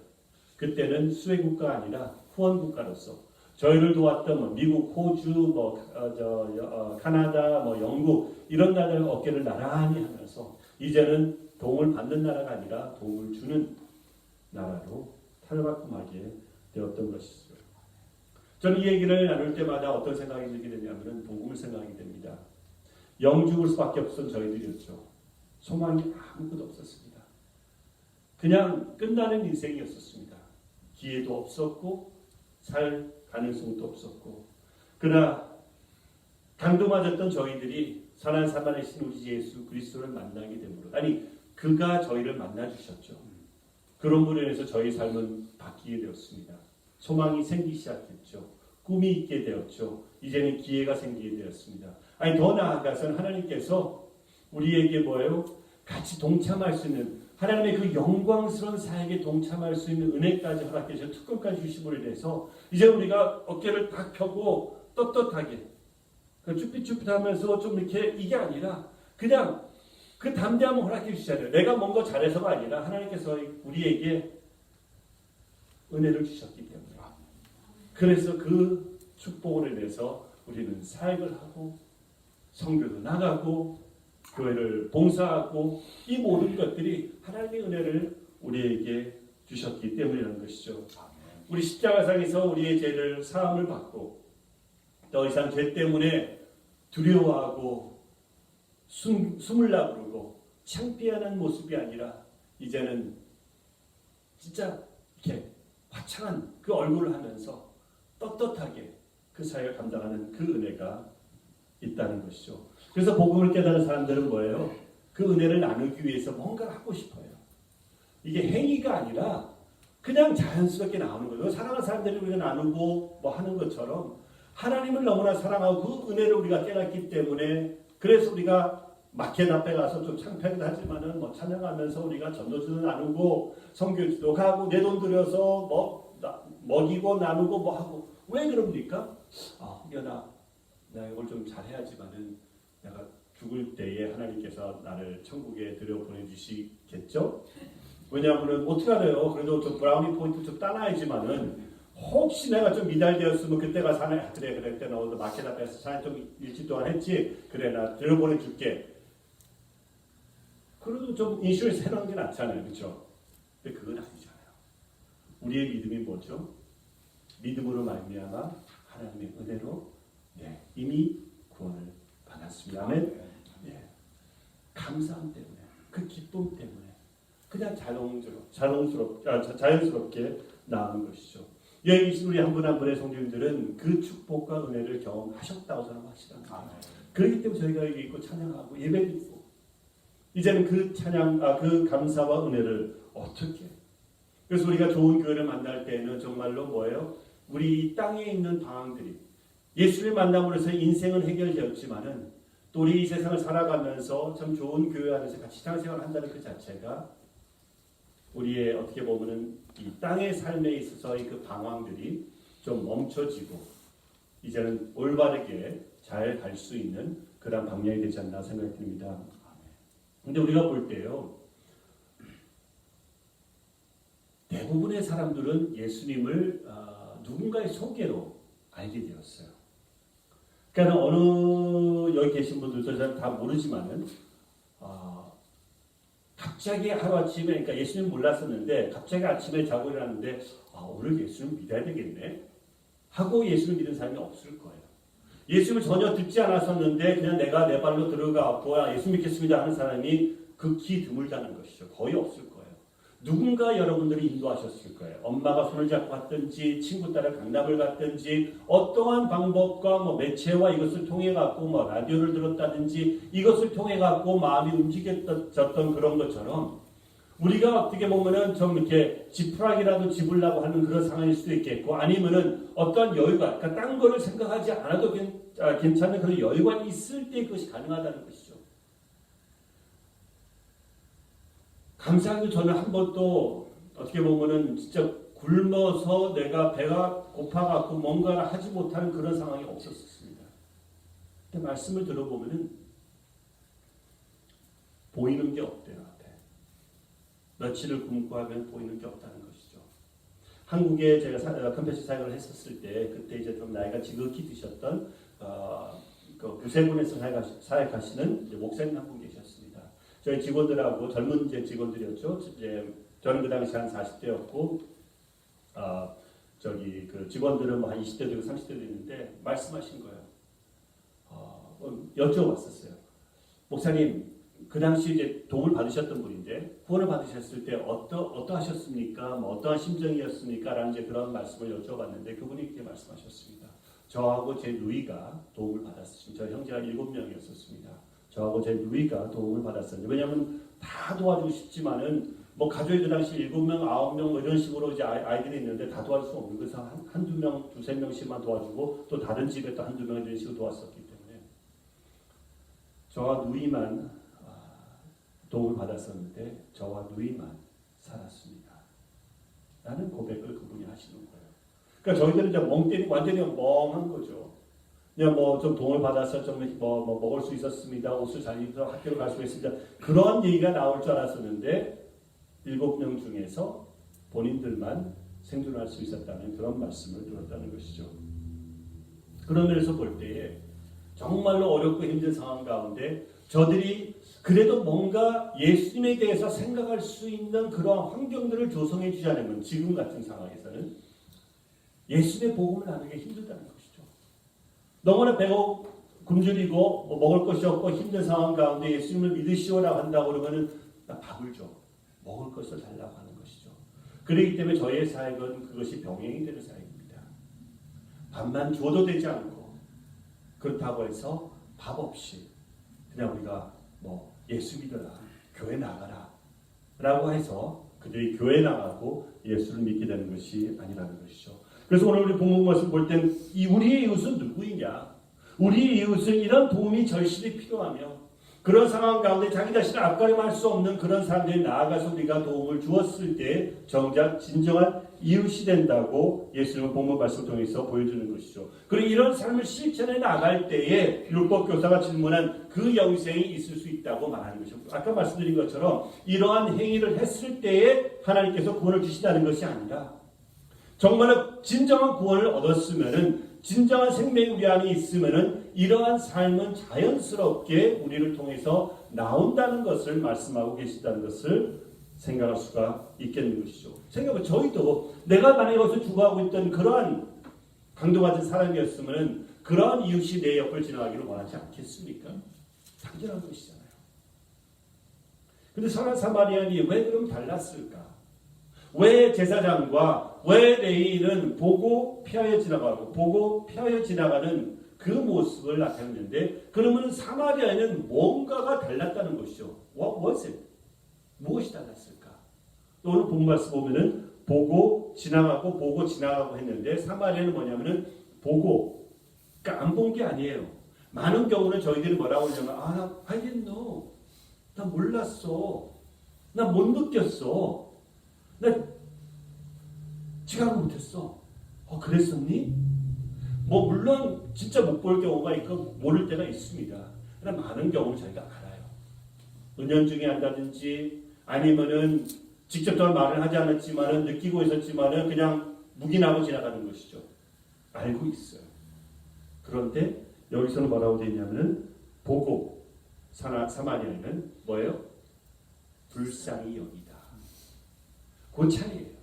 그때는 수혜국가가 아니라 후원국가로서 저희를 도왔던 미국, 호주, 카나다, 영국 이런 나라의 어깨를 나란히 하면서 이제는 도움을 받는 나라가 아니라 도움을 주는 나라로 탈바꿈하게 되었던 것이죠. 저는 이 얘기를 나눌 때마다 어떤 생각이 들게 되냐면 복음을 생각이 됩니다. 영죽을 수밖에 없었던 저희들이었죠. 소망이 아무것도 없었습니다. 그냥 끝나는 인생이었었습니다. 기회도 없었고 살 가능성도 없었고 그러나 강도 맞았던 저희들이 선한 사마리아신 우리 예수 그리스도를 만나게 되므로 그가 저희를 만나주셨죠. 그런 분에 인해서 저희 삶은 바뀌게 되었습니다. 소망이 생기기 시작했죠. 꿈이 있게 되었죠. 이제는 기회가 생기게 되었습니다. 더 나아가서는 하나님께서 우리에게 뭐예요? 같이 동참할 수 있는 하나님의 그 영광스러운 사역에 동참할 수 있는 은혜까지 허락해 주셔서 특권까지 주심으로 인해서 이제 우리가 어깨를 딱 펴고 떳떳하게 쭈삣쭈삣하면서 좀 이렇게 이게 아니라 그냥 그 담대함을 허락해 주시잖아요. 내가 뭔가 잘해서가 아니라 하나님께서 우리에게 은혜를 주셨기 때문에 그래서 그 축복을 인해서 우리는 사역을 하고 성교도 나가고 교회를 봉사하고 이 모든 것들이 하나님의 은혜를 우리에게 주셨기 때문이라는 것이죠. 우리 십자가상에서 우리의 죄를 사함을 받고 더 이상 죄 때문에 두려워하고 숨을 나부르고 창피하는 모습이 아니라 이제는 진짜 이렇게 화창한 그 얼굴을 하면서 떳떳하게 그 사역을 감당하는 그 은혜가 있다는 것이죠. 그래서 복음을 깨달은 사람들은 뭐예요? 그 은혜를 나누기 위해서 뭔가를 하고 싶어요. 이게 행위가 아니라 그냥 자연스럽게 나오는 거예요. 사랑하는 사람들이 우리가 나누고 뭐 하는 것처럼 하나님을 너무나 사랑하고 그 은혜를 우리가 깨닫기 때문에 그래서 우리가 마켓 앞에 가서 좀 창피하기도 하지만은 찬양하면서 우리가 전도지도 나누고 선교지도 가고 내 돈 들여서 먹이고 나누고 하고 왜 그럽니까? 내가 이걸 좀 잘해야지만은 내가 죽을 때에 하나님께서 나를 천국에 들여보내주시겠죠? 왜냐하면 어떻게 알아요? 그래도 좀 브라우니 포인트 좀 따놔야지만은 혹시 내가 좀 미달되었으면 그때가 사내 그래 그때 너 마켓 앞에서 사내 좀 일주일 동안 했지 그래 나 들여보내줄게. 그래도 좀 인슈런스 해놓은 게 낫잖아요, 그렇죠? 근데 그건 아니잖아요. 우리의 믿음이 뭐죠? 믿음으로 말미암아 하나님의 은혜로 이미 구원을 받았습니다. 아멘. 감사함 때문에 그 기쁨 때문에 그냥 자연스럽게 나오는 것이죠. 여기 계신 우리 한 분 한 분의 성도님들은 그 축복과 은혜를 경험하셨다고 저는 확실합니다. 그렇기 때문에 저희가 여기 있고 찬양하고 예배드리고 이제는 그 그 감사와 은혜를 어떻게 그래서 우리가 좋은 교회를 만날 때에는 정말로 뭐예요? 우리 이 땅에 있는 방황들이 예수를 만남으로 해서 인생은 해결되었지만은 또 우리 이 세상을 살아가면서 참 좋은 교회 안에서 같이 신앙생활을 한다는 그 자체가 우리의 어떻게 보면은 이 땅의 삶에 있어서의 그 방황들이 좀 멈춰지고 이제는 올바르게 잘 갈 수 있는 그런 방향이 되지 않나 생각이 듭니다. 근데 우리가 볼 때요, 대부분의 사람들은 예수님을 누군가의 소개로 알게 되었어요. 그러니까 어느 여기 계신 분들도 잘 다 모르지만은 갑자기 하루아침에 그러니까 예수님 몰랐었는데 갑자기 아침에 자고 일어났는데 오늘 예수님 믿어야 되겠네 하고 예수를 믿은 사람이 없을 거예요. 예수를 전혀 듣지 않았었는데 그냥 내가 내 발로 들어가고 예수 믿겠습니다 하는 사람이 극히 드물다는 것이죠. 거의 없을 거예요. 누군가 여러분들이 인도하셨을 거예요. 엄마가 손을 잡고 갔든지 친구 따라 강남을 갔든지 어떠한 방법과 매체와 이것을 통해 갖고 라디오를 들었다든지 이것을 통해 갖고 마음이 움직여졌던 그런 것처럼 우리가 어떻게 보면은 좀 이렇게 지푸라기라도 집으려고 하는 그런 상황일 수도 있겠고 아니면은 어떤 여유가 그러니까 딴 거를 생각하지 않아도 괜찮은 그런 여유가 있을 때 그것이 가능하다는 것이죠. 감사하게도 저는 한 번도 어떻게 보면은 진짜 굶어서 내가 배가 고파갖고 뭔가를 하지 못하는 그런 상황이 없었습니다. 근데 말씀을 들어보면은 보이는 게 없대요. 앞에. 며칠을 굶고 하면 보이는 게 없다는 것이죠. 한국에 제가 컴패션 사역을 했었을 때 그때 이제 좀 나이가 지극히 드셨던 그 구세군에서 사역하시는 이제 목사님 한 분 계셨습니다. 저희 직원들하고 젊은 직원들이었죠. 이제 저는 그 당시 한 40대였고, 그 직원들은 한 20대 되고 30대 되는데 말씀하신 거예요. 여쭤봤었어요. 목사님, 그 당시 이제 도움을 받으셨던 분인데 구원을 받으셨을 때 어떠하셨습니까? 어떠한 심정이었습니까? 라는 이제 그런 말씀을 여쭤봤는데 그분이 이렇게 말씀하셨습니다. 저하고 제 누이가 도움을 받았습니다. 저 형제가 7명이었었습니다. 저하고 제 누이가 도움을 받았었는데 왜냐하면 다 도와주고 싶지만은 가족이 그 당시 7명, 9명 이런 식으로 이제 아이들이 있는데 다 도와줄 수 없는 그래서 한두 명, 두세 명씩만 도와주고 또 다른 집에 또 한두 명 이런 식으로 도왔었기 때문에 저와 누이만 도움을 받았었는데 저와 누이만 살았습니다. 라는 고백을 그분이 하시는 거예요. 그러니까 저희들은 이제 완전히 멍한 거죠. 그냥 좀 도움을 받아서 좀 먹을 수 있었습니다. 옷을 잘 입어서 학교를 갈 수 있습니다. 그런 얘기가 나올 줄 알았었는데 7명 중에서 본인들만 생존할 수 있었다는 그런 말씀을 들었다는 것이죠. 그런 면에서 볼 때에 정말로 어렵고 힘든 상황 가운데 저들이 그래도 뭔가 예수님에 대해서 생각할 수 있는 그러한 환경들을 조성해 주지 않으면 지금 같은 상황에서는 예수님의 복음을 나누기 힘들다는 것이죠. 너무나 배고 굶주리고 먹을 것이 없고 힘든 상황 가운데 예수님을 믿으시오라고 한다고 그러면은 나 밥을 줘. 먹을 것을 달라고 하는 것이죠. 그렇기 때문에 저희의 사역은 그것이 병행이 되는 사역입니다. 밥만 줘도 되지 않고 그렇다고 해서 밥 없이 그냥 우리가 예수 믿어라, 교회 나가라 라고 해서 그들이 교회 나가고 예수를 믿게 되는 것이 아니라는 것이죠. 그래서 오늘 우리 본문 말씀 볼 땐 우리의 이웃은 누구이냐? 우리의 이웃은 이런 도움이 절실히 필요하며 그런 상황 가운데 자기 자신을 앞가림할 수 없는 그런 사람들이 나아가서 우리가 도움을 주었을 때 정작 진정한 이웃이 된다고 예수님은 본문 말씀을 통해서 보여주는 것이죠. 그리고 이런 삶을 실천해 나갈 때에 율법 교사가 질문한 그 영생이 있을 수 있다고 말하는 것이죠. 아까 말씀드린 것처럼 이러한 행위를 했을 때에 하나님께서 구원을 주신다는 것이 아니라 정말로 진정한 구원을 얻었으면은 진정한 생명이 우리 안에 있으면은 이러한 삶은 자연스럽게 우리를 통해서 나온다는 것을 말씀하고 계시다는 것을 생각할 수가 있겠는 것이죠. 생각해보면 저희도 내가 만약에 여기서 주거하고 있던 그러한 강도받은 사람이었으면 그러한 이웃이 내 옆을 지나가기를 원하지 않겠습니까? 당연한 것이잖아요. 근데 선한 사마리아인이 왜 그럼 달랐을까? 왜 제사장과 왜 레위인은 보고 피하여 지나가고 보고 피하여 지나가는 그 모습을 나타냈는데 그러면 사마리아인은 뭔가가 달랐다는 것이죠. What was it? 무엇이 달랐을까? 또 오늘 본 말씀 보면은 보고 지나가고 했는데 사마리아는 뭐냐면은 보고 그러니까 안 본 게 아니에요. 많은 경우는 저희들이 뭐라고 하냐면 I didn't know. 나 몰랐어. 나 못 느꼈어. 나 지각 못했어. 그랬었니? 물론 진짜 못 볼 경우가 있고 모를 때가 있습니다. 그러나 많은 경우는 저희가 알아요. 은연중에 한다든지 아니면은 직접 말을 하지 않았지만은 느끼고 있었지만은 그냥 묵인하고 지나가는 것이죠. 알고 있어요. 그런데 여기서는 뭐라고 되어 있냐면은 보고 사마리아인은 뭐예요? 불쌍히 여기다. 그 차이예요.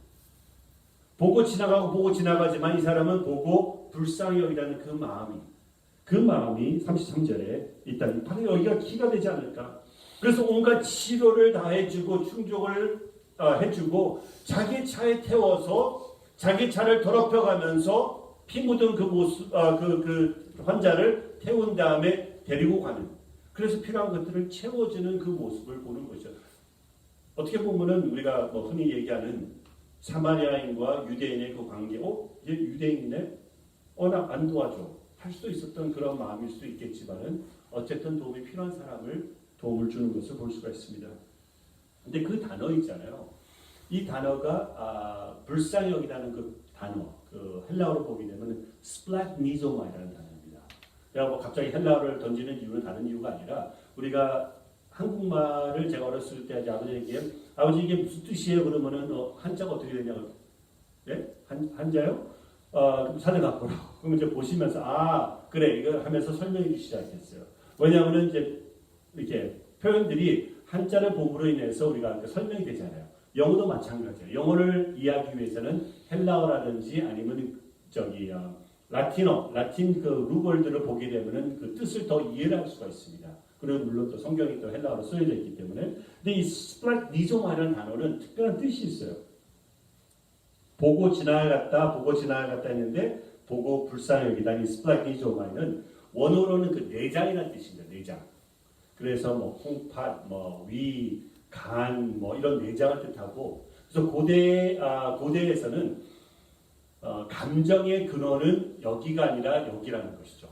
보고 지나가지만 이 사람은 보고 불쌍히 여기다는 그 마음이 33절에 있다니 바로 여기가 키가 되지 않을까. 그래서 온갖 치료를 다 해주고 충족을 해주고 자기 차에 태워서 자기 차를 더럽혀가면서 피 묻은 그 모습, 그 환자를 태운 다음에 데리고 가는. 그래서 필요한 것들을 채워주는 그 모습을 보는 거죠. 어떻게 보면은 우리가 뭐 흔히 얘기하는 사마리아인과 유대인의 그 관계, 얘 유대인이네? 나 안 도와줘. 할 수 있었던 그런 마음일 수 있겠지만은 어쨌든 도움이 필요한 사람을 도움을 주는 것을 볼 수가 있습니다. 근데 그 단어 있잖아요. 이 단어가 불쌍히 여기다는 그 단어, 그 헬라어로 보게 되면 스플라트니조마이라는 단어입니다. 내가 뭐 갑자기 헬라어를 던지는 이유는 다른 이유가 아니라 우리가 한국말을 제가 어렸을 때 아버지에게 아버지 이게 무슨 뜻이에요? 그러면은 한자가 어떻게 되냐고. 네? 한자요? 사진 갖고 오라고. 그럼 이제 보시면서 그래 이거 하면서 설명하기 시작했어요. 왜냐하면 이제 이렇게 표현들이 한자를 봄으로 인해서 우리가 설명이 되잖아요. 영어도 마찬가지예요. 영어를 이해하기 위해서는 헬라어라든지 아니면 라틴 그 루벌들을 보게 되면은 그 뜻을 더 이해를 할 수가 있습니다. 그리고 물론 또 성경이 또 헬라어로 쓰여져 있기 때문에. 근데 이 스플라니조마라는 단어는 특별한 뜻이 있어요. 보고 지나갔다 했는데 보고 불쌍히 여기다 이 스플라니조마는 원어로는 그 내장이라는 뜻입니다. 내장. 그래서 뭐 콩팥, 뭐 위, 간, 뭐 이런 내장을 뜻하고 그래서 고대에서는 감정의 근원은 여기가 아니라 여기라는 것이죠.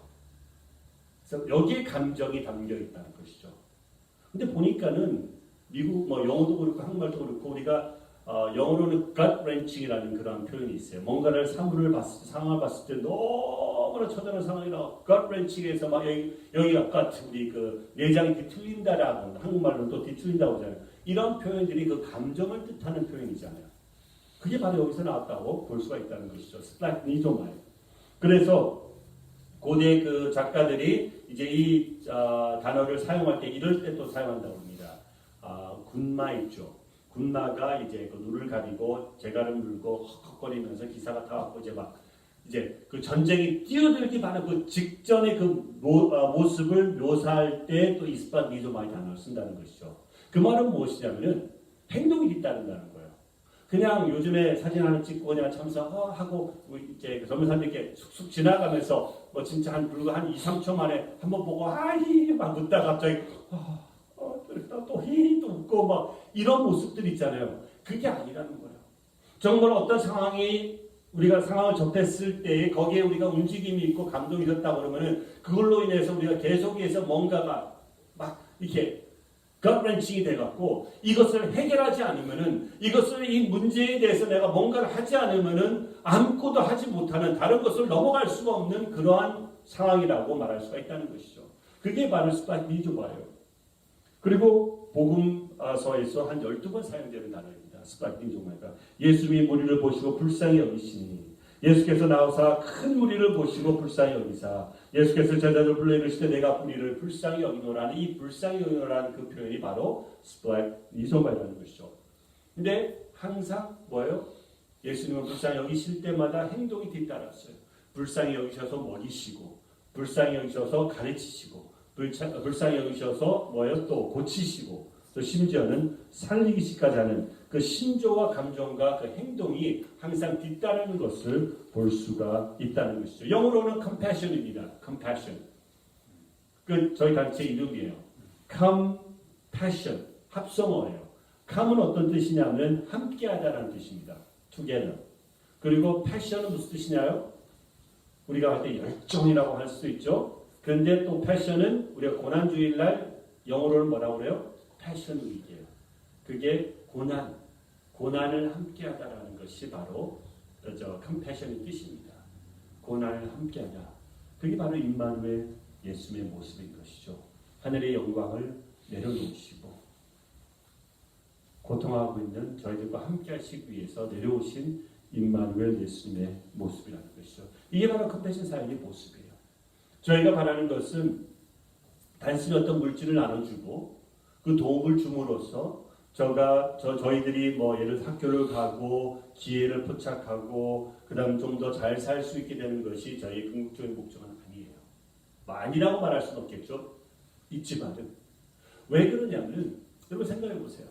그래서 여기에 감정이 담겨 있다는 것이죠. 근데 보니까는 미국 뭐 영어도 그렇고 한국말도 그렇고 우리가 영어로는 gut wrenching이라는 그런 표현이 있어요. 뭔가를 상황을 봤을 때 너무나 처절한 상황이라 gut wrenching에서 막 여기가 gut 우리 그 내장이 뒤틀린다라고 한국말로는 또 뒤틀린다고 하잖아요. 이런 표현들이 그 감정을 뜻하는 표현이잖아요. 그게 바로 여기서 나왔다고 볼 수가 있다는 것이죠. 스플라니조마이. 그래서 고대 그 작가들이 이제 이 단어를 사용할 때 이럴 때 또 사용한다고 합니다. 군마 있죠. 군마가 이제 그 눈을 가리고 재갈을 물고 헉헉거리면서 기사가 타왔고 이제 그 전쟁이 뛰어들기 바로 그 직전의 그 모습을 묘사할 때 또 이스파니조마이 단어를 쓴다는 것이죠. 그 말은 무엇이냐면은 행동이 뒤따른다는 거예요. 그냥 요즘에 사진 하나 찍고 그냥 참석하고 이제 그 젊은 사람들께 쑥쑥 지나가면서 뭐 진짜 불과 한 2, 3초 만에 한번 보고 막 웃다 갑자기 또 웃고 막 이런 모습들 있잖아요. 그게 아니라는 거예요. 정말 어떤 상황이 우리가 상황을 접했을 때 거기에 우리가 움직임이 있고 감동이 있었다 그러면은 그걸로 인해서 우리가 계속해서 뭔가가 막 이렇게 gut-wrenching이 돼갖고 이것을 해결하지 않으면은 이것을 이 문제에 대해서 내가 뭔가를 하지 않으면은 아무것도 하지 못하는 다른 것을 넘어갈 수가 없는 그러한 상황이라고 말할 수가 있다는 것이죠. 그게 바로 스플라니조마예요. 그리고 복음서에서 한 12번 사용되는 단어입니다. 스플라니조마가 예수님이 무리를 보시고 불쌍히 여기시니 예수께서 나오사 큰 무리를 보시고 불쌍히 여기사 예수께서 제자들 불러 이르시되 내가 무리를 불쌍히 여기노라는 이 불쌍히 여기노라는 그 표현이 바로 스플라니조마라는 것이죠. 근데 항상 뭐예요? 예수님은 불쌍히 여기실 때마다 행동이 뒤따랐어요. 불쌍히 여기셔서 먹이시고 불쌍히 여기셔서 가르치시고 불쌍히 여기셔서 뭐예요? 또 고치시고 또 심지어는 살리기시까지 하는 그 심조와 감정과 그 행동이 항상 뒤따르는 것을 볼 수가 있다는 것이죠. 영어로는 compassion입니다. compassion. 그 저희 단체 이름이에요. compassion. 합성어예요. come은 어떤 뜻이냐면 함께하다라는 뜻입니다. together. 그리고 passion은 무슨 뜻이냐요? 우리가 할 때 열정이라고 할 수 있죠. 그런데 또 passion은 우리가 고난주일날 영어로는 뭐라고 그래요? passion week이에요. 그게 고난을 함께하다라는 것이 바로 compassion의 뜻입니다. 고난을 함께하다. 그게 바로 임마누엘 예수님의 모습인 것이죠. 하늘의 영광을 내려놓으시고 고통하고 있는 저희들과 함께하시기 위해서 내려오신 임마누엘 예수님의 모습이라는 것이죠. 이게 바로 compassion 사역의 모습이에요. 저희가 바라는 것은 단순히 어떤 물질을 나눠주고 그 도움을 줌으로써 저희들이 뭐 예를 들어 학교를 가고 기회를 포착하고 그다음 좀 더 잘 살 수 있게 되는 것이 저희의 궁극적인 목적은 아니에요. 아니라고 말할 수는 없겠죠. 있지만은 왜 그러냐면 여러분 생각해 보세요.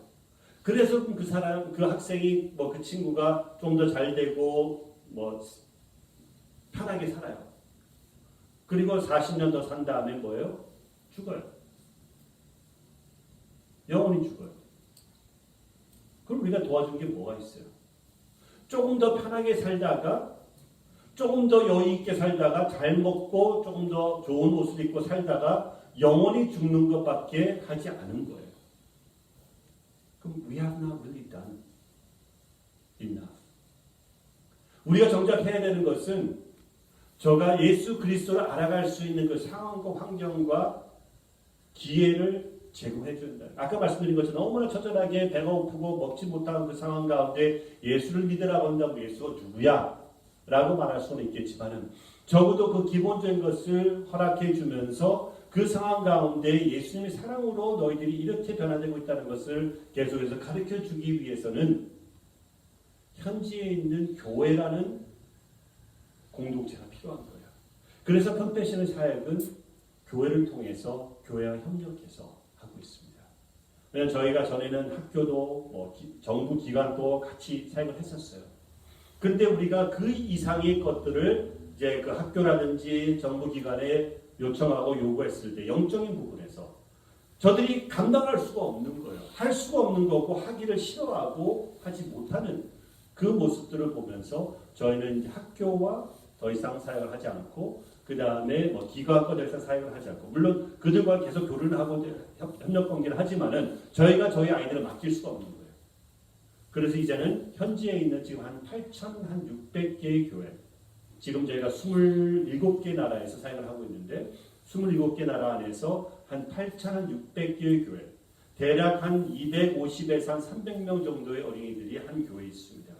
그래서 그 사람, 그 학생이 뭐 그 친구가 좀 더 잘 되고 뭐 편하게 살아요. 그리고 40년 더 산 다음에 뭐예요? 죽어요. 영원히 죽어요. 그럼 우리가 도와준 게 뭐가 있어요? 조금 더 편하게 살다가 조금 더 여유 있게 살다가 잘 먹고 조금 더 좋은 옷을 입고 살다가 영원히 죽는 것밖에 하지 않은 거예요. 그럼 we have not really done enough. 우리가 정작 해야 되는 것은 저가 예수 그리스도를 알아갈 수 있는 그 상황과 환경과 기회를 제공해 준다. 아까 말씀드린 것처럼 너무나 처절하게 배가 고프고 먹지 못하는 그 상황 가운데 예수를 믿으라고 한다고 예수가 누구야? 라고 말할 수는 있겠지만은 적어도 그 기본적인 것을 허락해 주면서 그 상황 가운데 예수님의 사랑으로 너희들이 이렇게 변화되고 있다는 것을 계속해서 가르쳐 주기 위해서는 현지에 있는 교회라는 공동체가 필요한 거예요. 그래서 컴패션의 사역은 교회를 통해서 교회와 협력해서 하고 있습니다. 왜냐하면 저희가 전에는 학교도 뭐 정부 기관도 같이 사역을 했었어요. 근데 우리가 그 이상의 것들을 이제 그 학교라든지 정부 기관에 요청하고 요구했을 때 영적인 부분에서 저들이 감당할 수가 없는 거예요. 할 수가 없는 거고 하기를 싫어하고 하지 못하는 그 모습들을 보면서 저희는 이제 학교와 더 이상 사역을 하지 않고 그 다음에 뭐 기관과 더 이상 사역을 하지 않고 물론 그들과 계속 교류를 하고 협력 관계를 하지만은 저희가 저희 아이들을 맡길 수가 없는 거예요. 그래서 이제는 현지에 있는 지금 한 8,600개의 교회 지금 저희가 27개 나라에서 사역을 하고 있는데 27개 나라 안에서 한 8,600개의 교회 대략 한 250에서 한 300명 정도의 어린이들이 한 교회에 있습니다.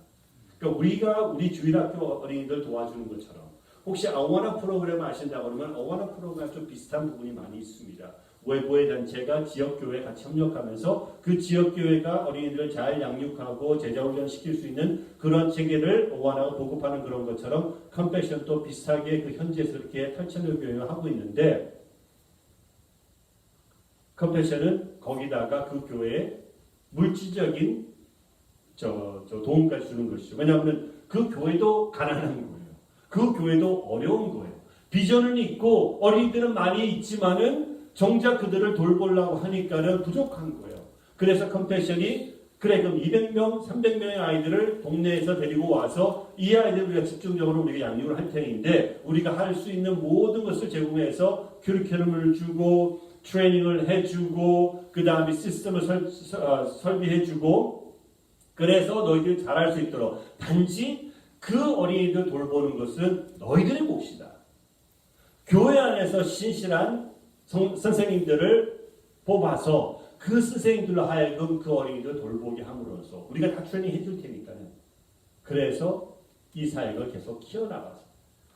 그러니까 우리가 우리 주일학교 어린이들 도와주는 것처럼 혹시 어워너 프로그램 아신다고 그러면 어워너 프로그램 좀 비슷한 부분이 많이 있습니다. 외부의 단체가 지역교회 같이 협력하면서 그 지역교회가 어린이들을 잘 양육하고 제자훈련 시킬 수 있는 그런 체계를 어워너가 보급하는 그런 것처럼 컴패션도 비슷하게 그 현지에서 이렇게 8,000여 교회가 하고 있는데 컴패션은 거기다가 그 교회에 물질적인 도움까지 주는 것이죠. 왜냐하면 그 교회도 가난한 거예요. 그 교회도 어려운 거예요. 비전은 있고 어린이들은 많이 있지만은 정작 그들을 돌보려고 하니까는 부족한 거예요. 그래서 컴패션이 그래 그럼 200명, 300명의 아이들을 동네에서 데리고 와서 이 아이들을 우리가 집중적으로 우리가 양육을 할 테니인데 우리가 할 수 있는 모든 것을 제공해서 큐리큘럼을 주고 트레이닝을 해주고 그 다음에 시스템을 설비해주고 그래서 너희들이 잘할 수 있도록 단지 그 어린이들 돌보는 것은 너희들의 몫이다. 교회 안에서 신실한 선생님들을 뽑아서 그 선생님들로 하여금 그 어린이들 돌보게 함으로써 우리가 다 트레이닝 해줄 테니까는 그래서 이 사역을 계속 키워나가서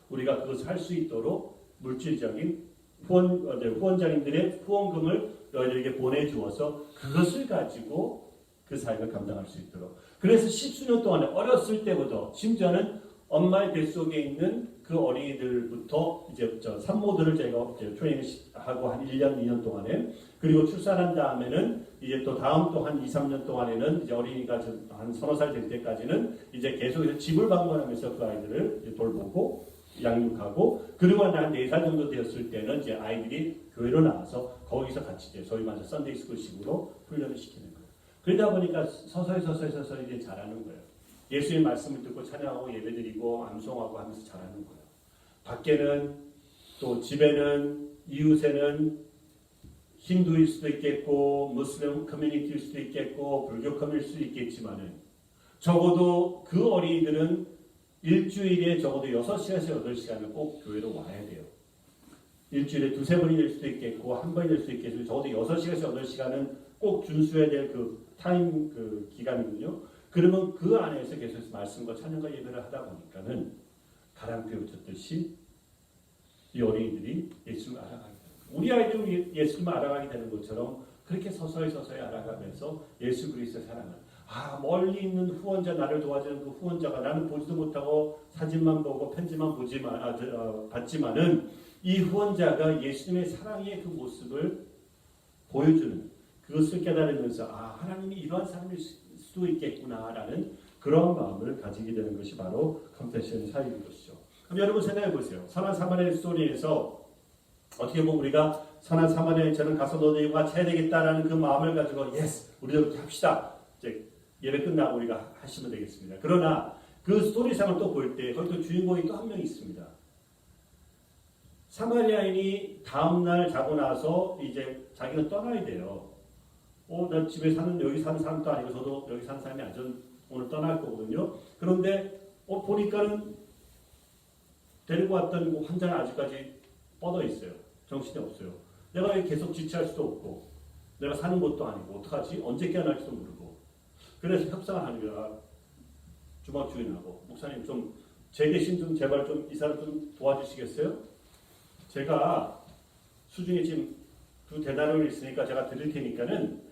우리가 그것을 할 수 있도록 물질적인 후원자님들의 후원금을 너희들에게 보내주어서 그것을 가지고 그 사역을 감당할 수 있도록 그래서 10수년 동안에 어렸을 때부터 심지어는 엄마의 뱃속에 있는 그 어린이들부터 이제 산모들을 저희가 이제 트레이닝하고 한 1년, 2년 동안에 그리고 출산한 다음에는 이제 또 다음 또 한 2, 3년 동안에는 이제 어린이가 한 서너 살 될 때까지는 이제 계속해서 집을 방문하면서 그 아이들을 이제 돌보고 양육하고 그리고 한 4살 정도 되었을 때는 이제 아이들이 교회로 나와서 거기서 같이 이제 소위 말해서 썬데이 스쿨식으로 훈련을 시키는 거예요. 그러다 보니까 서서히 이제 잘하는 거예요. 예수의 말씀을 듣고 찬양하고 예배드리고 암송하고 하면서 잘하는 거예요. 밖에는 또 집에는 이웃에는 힌두일 수도 있겠고 무슬림 커뮤니티일 수도 있겠고 불교 커뮤니티일 수도 있겠지만은 적어도 그 어린이들은 일주일에 적어도 6시간에서 8시간을 꼭 교회로 와야 돼요. 일주일에 2-3번이 될 수도 있겠고 한 번이 될 수도 있겠지만 적어도 6시간에서 8시간은 꼭 준수해야 될 그 타임 그 기간이군요. 그러면 그 안에서 계속해서 말씀과 찬양과 예배를 하다 보니까는 가랑비에 붙였듯이 이 어린이들이 예수를 알아가게 되는 거예요. 우리 아이들은 예수를 알아가게 되는 것처럼 그렇게 서서히 알아가면서 예수 그리스도의 사랑을 멀리 있는 후원자 나를 도와주는 그 후원자가 나는 보지도 못하고 사진만 보고 편지만 봤지만은 이 후원자가 예수님의 사랑의 그 모습을 보여주는 그것을 깨달으면서 하나님이 이러한 사람일 수도 있겠구나라는 그런 마음을 가지게 되는 것이 바로 컴패션 사역인 것이죠. 그럼 여러분 생각해 보세요. 선한 사마리아 스토리에서 어떻게 보면 우리가 선한 사마리아인처럼 가서 너희가 같이 해야 되겠다라는 그 마음을 가지고 예스 우리도 그렇게 합시다. 이제 예배 끝나고 우리가 하시면 되겠습니다. 그러나 그 스토리상을 또 볼 때 거기 또 주인공이 또 한 명 있습니다. 사마리아인이 다음날 자고 나서 이제 자기는 떠나야 돼요. 나 집에 사는 여기 사는 사람도 아니고 저도 여기 사는 사람이 아니죠. 오늘 떠날 거거든요. 그런데 보니까는 데리고 왔던 그 환자는 아직까지 뻗어 있어요. 정신이 없어요. 내가 계속 지체할 수도 없고 내가 사는 것도 아니고 어떡하지? 언제 깨어날지도 모르고 그래서 협상을 하는 거야. 주막 주인하고 목사님 좀 제 대신 좀 제발 좀 이 사람 좀 도와주시겠어요? 제가 수중에 지금 2대나리온이 있으니까 제가 드릴 테니까는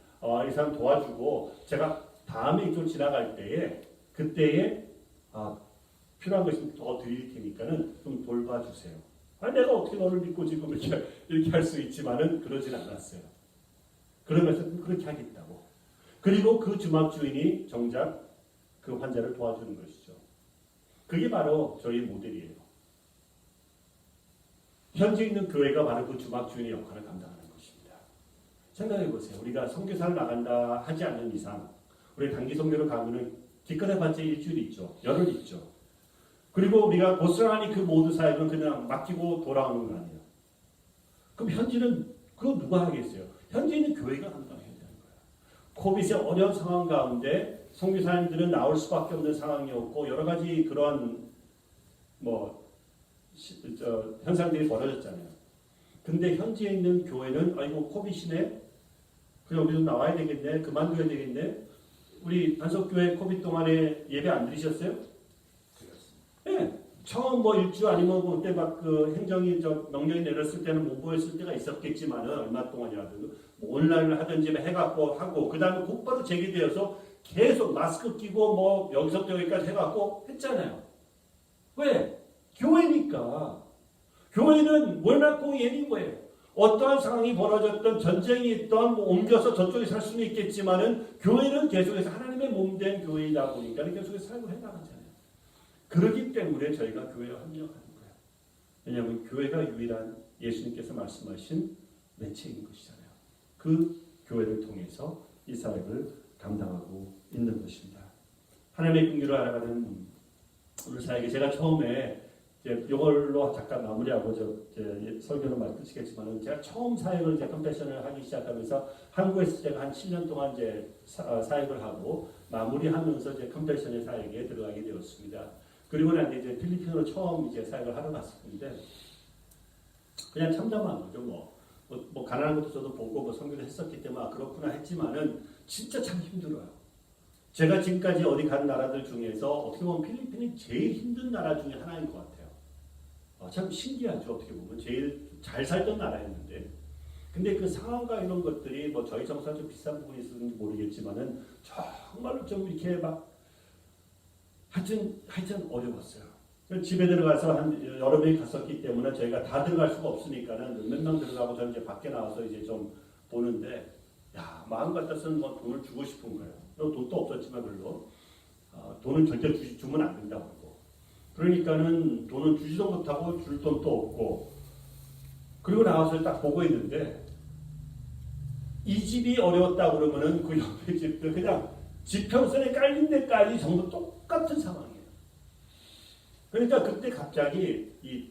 이 사람 도와주고 제가 다음에 이쪽 지나갈 때에 그때에 필요한 거 있으면 더 드릴 테니까는 좀 돌봐주세요. 내가 어떻게 너를 믿고 지금 이렇게 할 수 있지만은 그러진 않았어요. 그러면서 그렇게 하겠다고. 그리고 그 주막 주인이 정작 그 환자를 도와주는 것이죠. 그게 바로 저희 모델이에요. 현재 있는 교회가 바로 그 주막 주인의 역할을 감당하는 것입니다. 생각해 보세요. 우리가 선교사를 나간다 하지 않는 이상 우리 단기 선교를 가면은 기껏 해봤자 일주일 있죠. 열흘 있죠. 그리고 우리가 고스란히 그 모든 사역은 그냥 맡기고 돌아오는 거 아니에요. 그럼 현지는 그거 누가 하겠어요? 현재 있는 교회가 감당해야 되는 거예요. 코비드의 어려운 상황 가운데 선교사님들은 나올 수밖에 없는 상황이었고 여러 가지 그런 현상들이 벌어졌잖아요. 근데 현지에 있는 교회는 아이고 코비드시네. 그냥 우리도 나와야 되겠네. 그만둬야 되겠네. 우리 단속교회 코비드 동안에 예배 안 드리셨어요? 네. 처음 일주 아니면 그때 그 행정이 명령이 내렸을 때는 못 보였을 때가 있었겠지만은 얼마 동안이라도 온라인을 하든지 해갖고 하고 그 다음에 곧바로 재개되어서 계속 마스크 끼고 여기서부터 여기까지 해갖고 했잖아요. 왜? 교회니까. 교회는 월말공 예닌 거예요. 어떠한 상황이 벌어졌던 전쟁이 있던 옮겨서 저쪽에 살 수는 있겠지만은 교회는 계속해서 하나님의 몸된 교회이다 보니까 계속해서 삶을 해나가잖아요. 그렇기 때문에 저희가 교회에 합력하는 거예요. 왜냐하면 교회가 유일한 예수님께서 말씀하신 매체인 것이잖아요. 그 교회를 통해서 이 사역을 감당하고 있는 것입니다. 하나님의 긍휼을 알아가는 오늘 사역에 제가 처음에 이걸로 잠깐 마무리하고 설교는 마치겠지만은 제가 처음 사역을 컴패션을 하기 시작하면서 한국에서 제가 한 7년 동안 사역을 하고 마무리하면서 컴패션의 사역에 들어가게 되었습니다. 그리고 난 이제 필리핀으로 처음 사역을 하러 갔었는데 그냥 참담한 거죠. 가난한 것도 저도 보고 선교를 했었기 때문에 그렇구나 했지만은 진짜 참 힘들어요. 제가 지금까지 어디 간 나라들 중에서 어떻게 보면 필리핀이 제일 힘든 나라 중에 하나인 것 같아요. 참 신기하죠. 어떻게 보면 제일 잘 살던 나라였는데 근데 그 상황과 이런 것들이 저희 정서가 좀 비싼 부분이 있었는지 모르겠지만은 정말로 좀 이렇게 하여튼 어려웠어요. 집에 들어가서 한 여러 명이 갔었기 때문에 저희가 다 들어갈 수가 없으니까는 몇 명 들어가고 저는 이제 밖에 나와서 좀 보는데 마음 같아서는 돈을 주고 싶은 거예요. 돈도 없었지만 별로 돈은 절대 주면 안 된다고 하고 그러니까는 돈은 주지도 못하고 줄 돈도 없고 그리고 나와서 딱 보고 있는데 이 집이 어려웠다 그러면은 그 옆에 집도 그냥 지평선에 깔린 데까지 전부 똑같은 상황이에요. 그러니까 그때 갑자기 이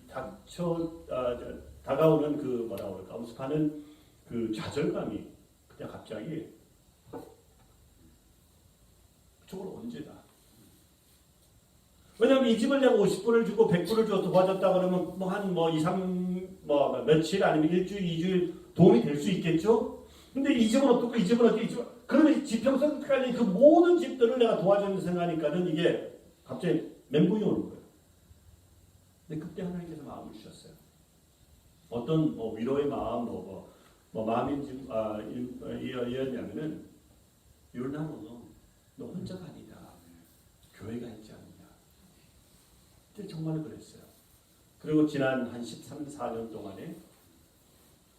다가오는 그 엄습하는 그 좌절감이 그냥 갑자기 그쪽으로 언제다. 왜냐하면 이 집을 내가 50불을 주고 100불을 줘서 도와줬다 그러면 한 2, 3 며칠 아니면 일주일, 2주일 도움이 될 수 있겠죠? 근데 이 집은 어떻고 이 집은 어떻고 이 집은 그러면 지평선까지 그 모든 집들을 내가 도와주는 생각하니까는 이게 갑자기 멘붕이 오는 거예요. 근데 그때 하나님께서 마음을 주셨어요. 어떤 위로의 마음, 마음인지 이었냐면은 요나노는 너 혼자가 아니다. 교회가 있지 않느냐. 그때 정말 그랬어요. 그리고 지난 한 13, 14년 동안에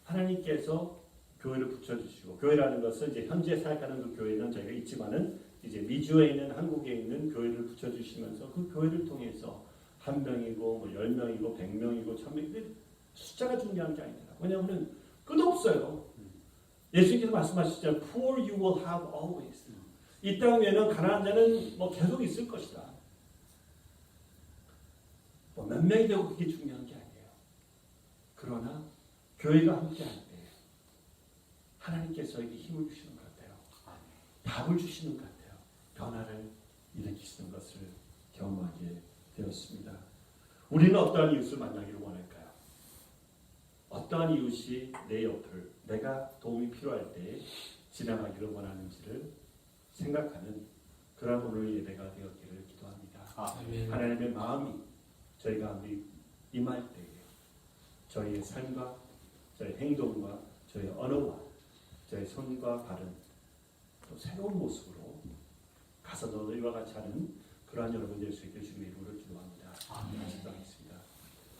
하나님께서 교회를 붙여주시고, 교회라는 것은 이제 현재 사역하는 그 교회는 저희가 있지만은 이제 미주에 있는 한국에 있는 교회를 붙여주시면서 그 교회를 통해서 1명이고 뭐 10명이고 100명이고 1000명이고 숫자가 중요한 게 아니라 왜냐하면 끝없어요. 예수님께서 말씀하시죠. Poor you will have always. 이 땅에는 가난한 자는 뭐 계속 있을 것이다. 뭐 몇 명이 되고 그게 중요한 게 아니에요. 그러나 교회가 함께할 때 하나님께서 이렇게 힘을 주시는 것 같아요. 답을 주시는 것 같아요. 변화를 일으키시는 것을 경험하게 되었습니다. 우리는 어떠한 이웃을 만나기를 원할까요? 어떠한 이웃이 내 옆을 내가 도움이 필요할 때 지나가기를 원하는지를 생각하는 그런 오늘 예배가 되었기를 기도합니다. 하나님의 마음이 저희 가운데 임할 때에 저희의 삶과 저희 행동과 저희 언어와 저희 손과 발은 또 새로운 모습으로 가서 너희와 같이 하는 그러한 여러분 될 수 있게 주님의 이름으로 기도합니다. 기도하겠습니다.